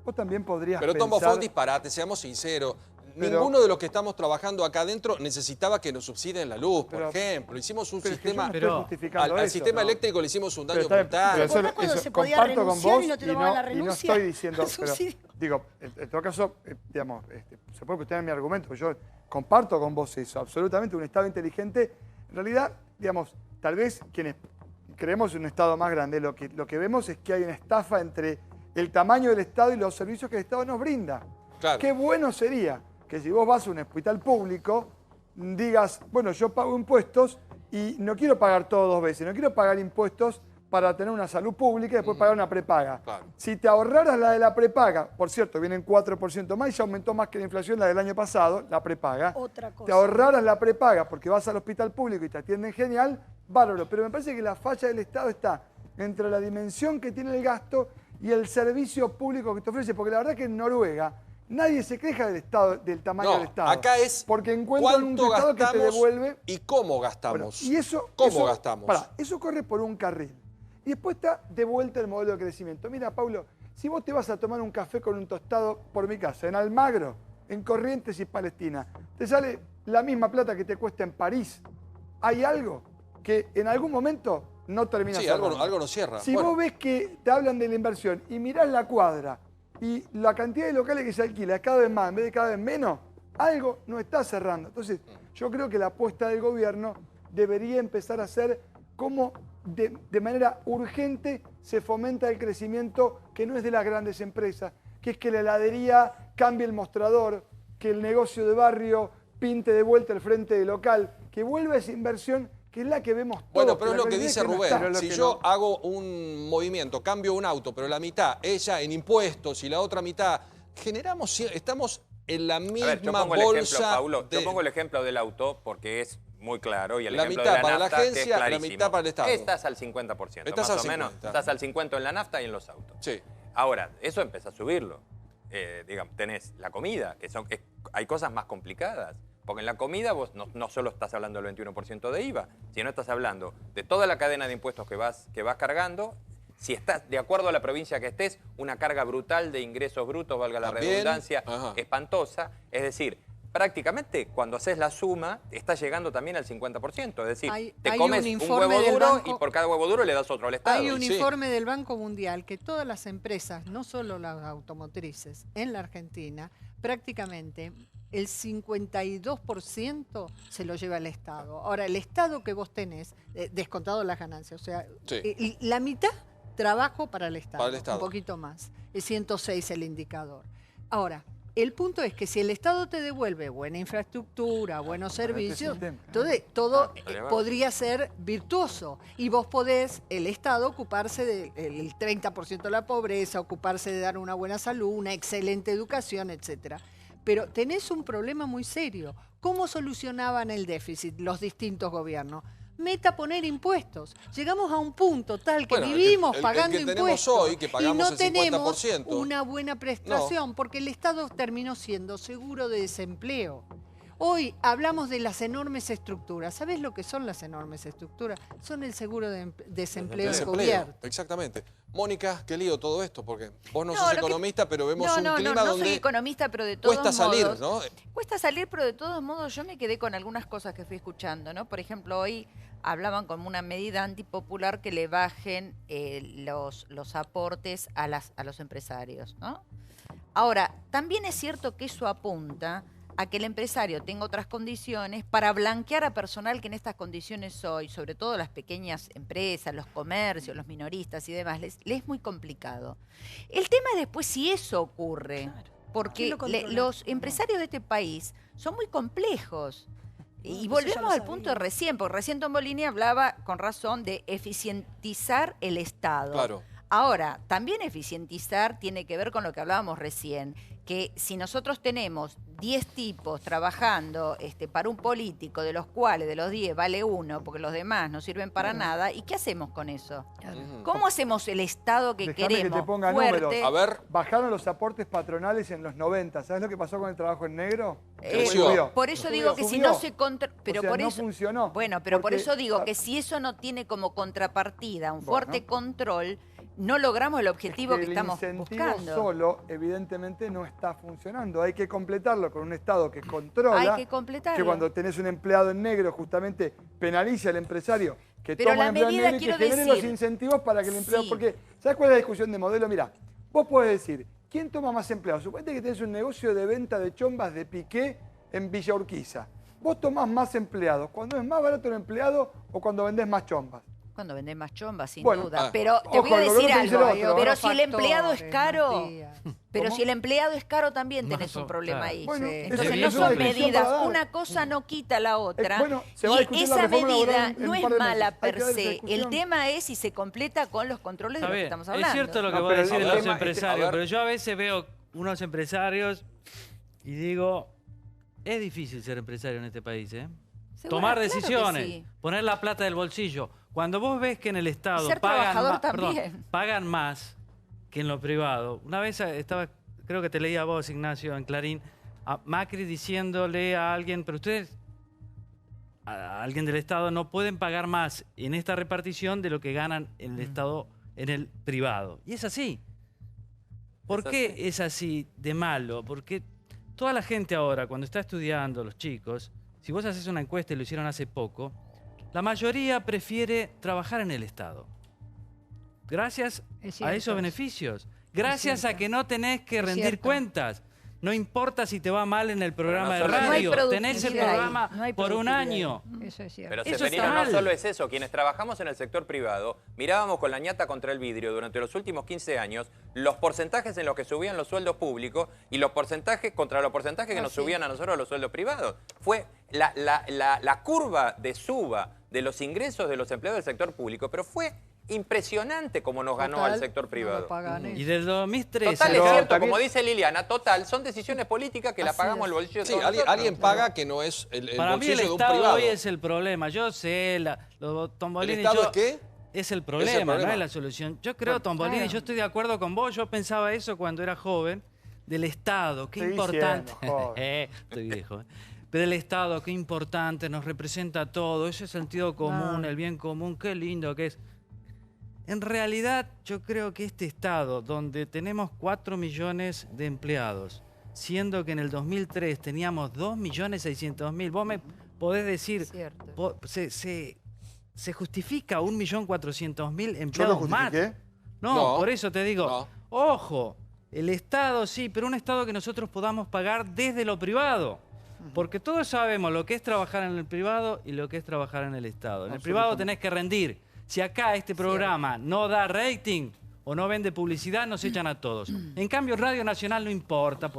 Vos también podrías Pero Tombo, fue un disparate, seamos sinceros. Ninguno de los que estamos trabajando acá adentro necesitaba que nos subsidien la luz, por ejemplo. Hicimos un sistema... al sistema eléctrico le hicimos un daño brutal. Cuando se podía renunciar y no te tomaban la renuncia. Y no estoy diciendo... digo, en todo caso, digamos, se puede cuestionar mi argumento, yo comparto con vos eso, absolutamente, un Estado inteligente, en realidad, digamos, tal vez quienes creemos en un Estado más grande, lo que vemos es que hay una estafa entre el tamaño del Estado y los servicios que el Estado nos brinda. Claro. Qué bueno sería que si vos vas a un hospital público, digas, bueno, yo pago impuestos y no quiero pagar todo 2 veces, no quiero pagar impuestos para tener una salud pública y después pagar una prepaga. Claro. Si te ahorraras la de la prepaga, por cierto, vienen 4% más y ya aumentó más que la inflación la del año pasado, la prepaga. Otra cosa. Te ahorraras la prepaga porque vas al hospital público y te atienden genial, bárbaro. Pero me parece que la falla del Estado está entre la dimensión que tiene el gasto y el servicio público que te ofrece. Porque la verdad que en Noruega nadie se queja del Estado, del tamaño del Estado. Acá es porque encuentran un Estado que te devuelve. ¿Y cómo gastamos? Bueno, y eso, ¿Cómo gastamos? Eso corre por un carril. Y después está de vuelta el modelo de crecimiento. Mira, Paulo, si vos te vas a tomar un café con un tostado por mi casa, en Almagro, en Corrientes y Palestina, te sale la misma plata que te cuesta en París. Hay algo que en algún momento no termina. Sí, algo no cierra. Si vos ves que te hablan de la inversión y mirás la cuadra y la cantidad de locales que se alquila es cada vez más en vez de cada vez menos, algo no está cerrando. Entonces, yo creo que la apuesta del gobierno debería empezar a ser cómo de manera urgente se fomenta el crecimiento que no es de las grandes empresas, que es que la heladería cambie el mostrador, que el negocio de barrio pinte de vuelta el frente del local, que vuelva esa inversión que es la que vemos todos. Bueno, pero es lo que dice Rubén. Si yo hago un movimiento, cambio un auto, pero la mitad, ella en impuestos y la otra mitad, estamos en la misma bolsa. Paulo, yo pongo el ejemplo del auto porque es muy claro y el ejemplo mitad de la para nafta, la agencia, que es clarísimo. la mitad para el Estado. Estás al 50%, más o menos. Estás al 50% en la nafta y en los autos. Sí. Ahora, eso empieza a subirlo. Digamos, tenés la comida, hay cosas más complicadas. Porque en la comida vos no solo estás hablando del 21% de IVA, sino estás hablando de toda la cadena de impuestos que vas cargando. Si estás, de acuerdo a la provincia que estés, una carga brutal de ingresos brutos, valga la redundancia, espantosa. Es decir, prácticamente cuando haces la suma, estás llegando también al 50%. Es decir, te comes un huevo duro y por cada huevo duro le das otro al Estado. Hay un informe del Banco Mundial que todas las empresas, no solo las automotrices, en la Argentina, prácticamente el 52% se lo lleva el Estado. Ahora, el Estado que vos tenés, descontado las ganancias, o sea, la mitad trabajo para el Estado, un poquito más. Es 106 el indicador. Ahora, el punto es que si el Estado te devuelve buena infraestructura, buenos servicios, entonces todo podría ser virtuoso. Y vos podés, el Estado, ocuparse del 30% de la pobreza, ocuparse de dar una buena salud, una excelente educación, etcétera. Pero tenés un problema muy serio. ¿Cómo solucionaban el déficit los distintos gobiernos? Meta poner impuestos. Llegamos a un punto tal que vivimos pagando impuestos hoy, que pagamos y no el 50%. tenemos una buena prestación porque el Estado terminó siendo seguro de desempleo. Hoy hablamos de las enormes estructuras. ¿Sabés lo que son las enormes estructuras? Son el seguro de desempleo del gobierno. Exactamente. Mónica, qué lío todo esto, porque vos no sos economista, pero vemos un clima donde soy economista, pero de todos cuesta salir, modos, ¿no? Cuesta salir, pero de todos modos yo me quedé con algunas cosas que fui escuchando, ¿no? Por ejemplo, hoy hablaban como una medida antipopular que le bajen los aportes a los empresarios, ¿no? Ahora, también es cierto que eso apunta a que el empresario tenga otras condiciones para blanquear a personal que en estas condiciones hoy, sobre todo las pequeñas empresas, los comercios, los minoristas y demás, les es muy complicado. El tema es después si eso ocurre, porque los empresarios de este país son muy complejos. Y volvemos al punto de recién, porque recién Tom Bolini hablaba con razón de eficientizar el Estado. Claro. Ahora, también eficientizar tiene que ver con lo que hablábamos recién, que si nosotros tenemos 10 tipos trabajando para un político, de los cuales de los 10 vale uno, porque los demás no sirven para nada, ¿y qué hacemos con eso? ¿Cómo hacemos el Estado que queremos? Que te ponga fuerte? números. A ver. Bajaron los aportes patronales en los 90. ¿Sabes lo que pasó con el trabajo en negro? Por eso digo que si no se pero por no eso funcionó. Bueno, pero por eso digo que si eso no tiene como contrapartida un fuerte control, no logramos el objetivo que estamos buscando. El incentivo solo, evidentemente, no está funcionando. Hay que completarlo con un Estado que controla. Hay que completarlo. Que cuando tenés un empleado en negro, justamente penaliza al empresario que pero toma un empleado en negro y que genere los incentivos para que el empleado... Porque, ¿sabes cuál es la discusión de modelo? Mira, vos podés decir, ¿quién toma más empleados? Suponete que tenés un negocio de venta de chombas de piqué en Villa Urquiza. Vos tomás más empleados cuando es más barato el empleado o cuando vendés más chombas. Cuando vendés más chombas, sin Bueno, duda. Pero te voy a decir algo. Pero si el empleado es caro, pero si el empleado es caro también tenés un problema ahí. Bueno, entonces no son medidas. Una cosa no quita la otra. Y esa medida no es mala per se. El tema es si se completa con los controles de los que estamos hablando. Es cierto lo que vos decís de los empresarios, pero yo a veces veo unos empresarios y digo, es difícil ser empresario en este país, ¿eh? Tomar decisiones, poner la plata del bolsillo. Cuando vos ves que en el Estado pagan más que en lo privado. Una vez estaba, creo que te leía a vos, Ignacio, en Clarín, a Macri diciéndole a alguien, pero ustedes, a alguien del Estado, no pueden pagar más en esta repartición de lo que ganan en el Estado, en el privado. Y es así. ¿Por qué es así de malo? Porque toda la gente ahora, cuando está estudiando, los chicos, si vos haces una encuesta y lo hicieron hace poco, la mayoría prefiere trabajar en el Estado. Gracias a esos beneficios. Gracias a que no tenés que rendir cuentas. No importa si te va mal en el programa de radio, tenés el programa por un año. Eso es cierto. Pero Seferino, no solo es eso. Quienes trabajamos en el sector privado, mirábamos con la ñata contra el vidrio durante los últimos 15 años los porcentajes en los que subían los sueldos públicos y los porcentajes contra los porcentajes que nos subían a nosotros los sueldos privados. Fue la curva de suba de los ingresos de los empleados del sector público, pero fue impresionante como nos ganó al sector privado. Y del 2013... Total, es cierto, como dice Liliana, total, son decisiones políticas que la pagamos al bolsillo de todos nosotros. Alguien paga que no es el Para bolsillo mí el de un Estado privado. hoy es el problema. Yo sé, los Tombolini... ¿El Estado es qué? Es el problema, no es la solución. Yo creo, Tombolini, yo estoy de acuerdo con vos. Yo pensaba eso cuando era joven, del Estado. Qué importante. Estoy viejo. Pero el Estado, qué importante, nos representa todo. Ese sentido común, el bien común, qué lindo que es. En realidad, yo creo que este Estado, donde tenemos 4 millones de empleados, siendo que en el 2003 teníamos 2.600.000, vos me podés decir, ¿se justifica 1.400.000 empleados más? No, por eso te digo, ojo, el Estado sí, pero un Estado que nosotros podamos pagar desde lo privado. Porque todos sabemos lo que es trabajar en el privado y lo que es trabajar en el Estado. En el privado tenés que rendir. Si acá este programa no da rating o no vende publicidad, nos echan a todos. En cambio, Radio Nacional no importa,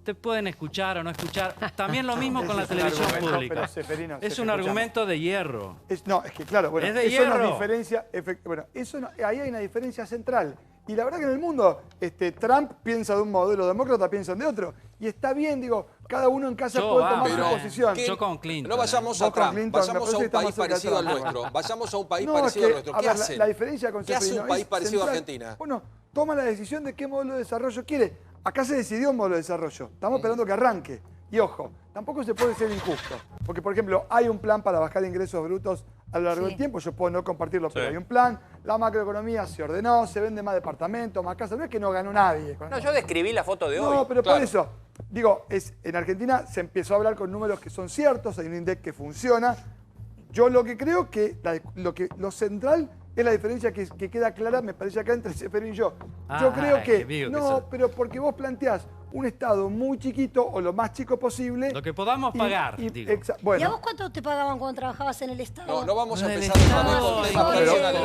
te pueden escuchar o no escuchar. También lo mismo con la televisión pública. Es un argumento de hierro. No, es que claro, bueno, es de eso hierro. nos diferencia, bueno, ahí hay una diferencia central. Y la verdad que en el mundo Trump piensa de un modo, los demócratas piensan de otro. Y está bien, digo, cada uno en casa puede tomar su posición. Yo con Clinton. No vayamos a Trump, vayamos a un país parecido al nuestro. Vayamos a un país parecido al nuestro. ¿Qué hacen? La diferencia con ¿Qué hace un país parecido a Argentina? Bueno, toma la decisión de qué modelo de desarrollo quiere. Acá se decidió un modelo de desarrollo. Estamos esperando que arranque. Y ojo, tampoco se puede ser injusto. Porque, por ejemplo, hay un plan para bajar ingresos brutos a lo largo del tiempo. Yo puedo no compartirlo, pero hay un plan. La macroeconomía se ordenó, se vende más departamentos, más casas. No es que no ganó nadie. No, yo describí la foto de hoy. No, pero por eso. Digo, en Argentina se empezó a hablar con números que son ciertos, hay un INDEC que funciona. Yo lo que creo que lo central es la diferencia que queda clara, me parece acá entre Seferino y yo. Yo creo que no, pero porque vos planteás un Estado muy chiquito o lo más chico posible. Lo que podamos pagar, digo. ¿Y a vos cuánto te pagaban cuando trabajabas en el Estado? No vamos a empezar con temas personales.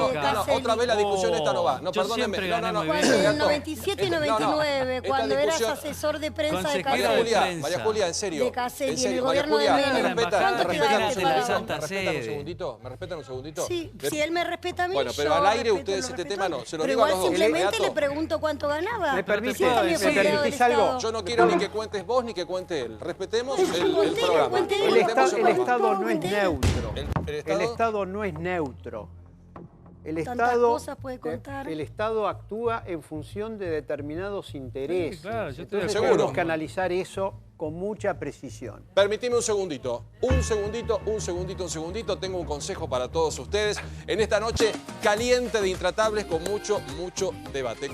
Otra vez la discusión esta no va. No, perdónenme. En el 97 y 99, cuando eras asesor de prensa de Caselli. María Julia, en serio. De Caselli, en el gobierno de Menem. ¿Cuánto te ¿Me respetan un segundito? ¿Me respetan un segundito? Sí, si él me respeta a mí, bueno, pero al aire ustedes este tema no. Se lo digo a los dos. Pero igual simplemente le pregunto cuánto ganaba. ¿Me permitís algo? Yo no quiero ni que cuentes vos ni que cuente él. Respetemos el programa. El Estado no es neutro. El Estado no es neutro. El Estado actúa en función de determinados intereses. Sí, claro, entonces tenemos que analizar eso con mucha precisión. Permitime un segundito. Un segundito. Tengo un consejo para todos ustedes en esta noche caliente de Intratables con mucho debate.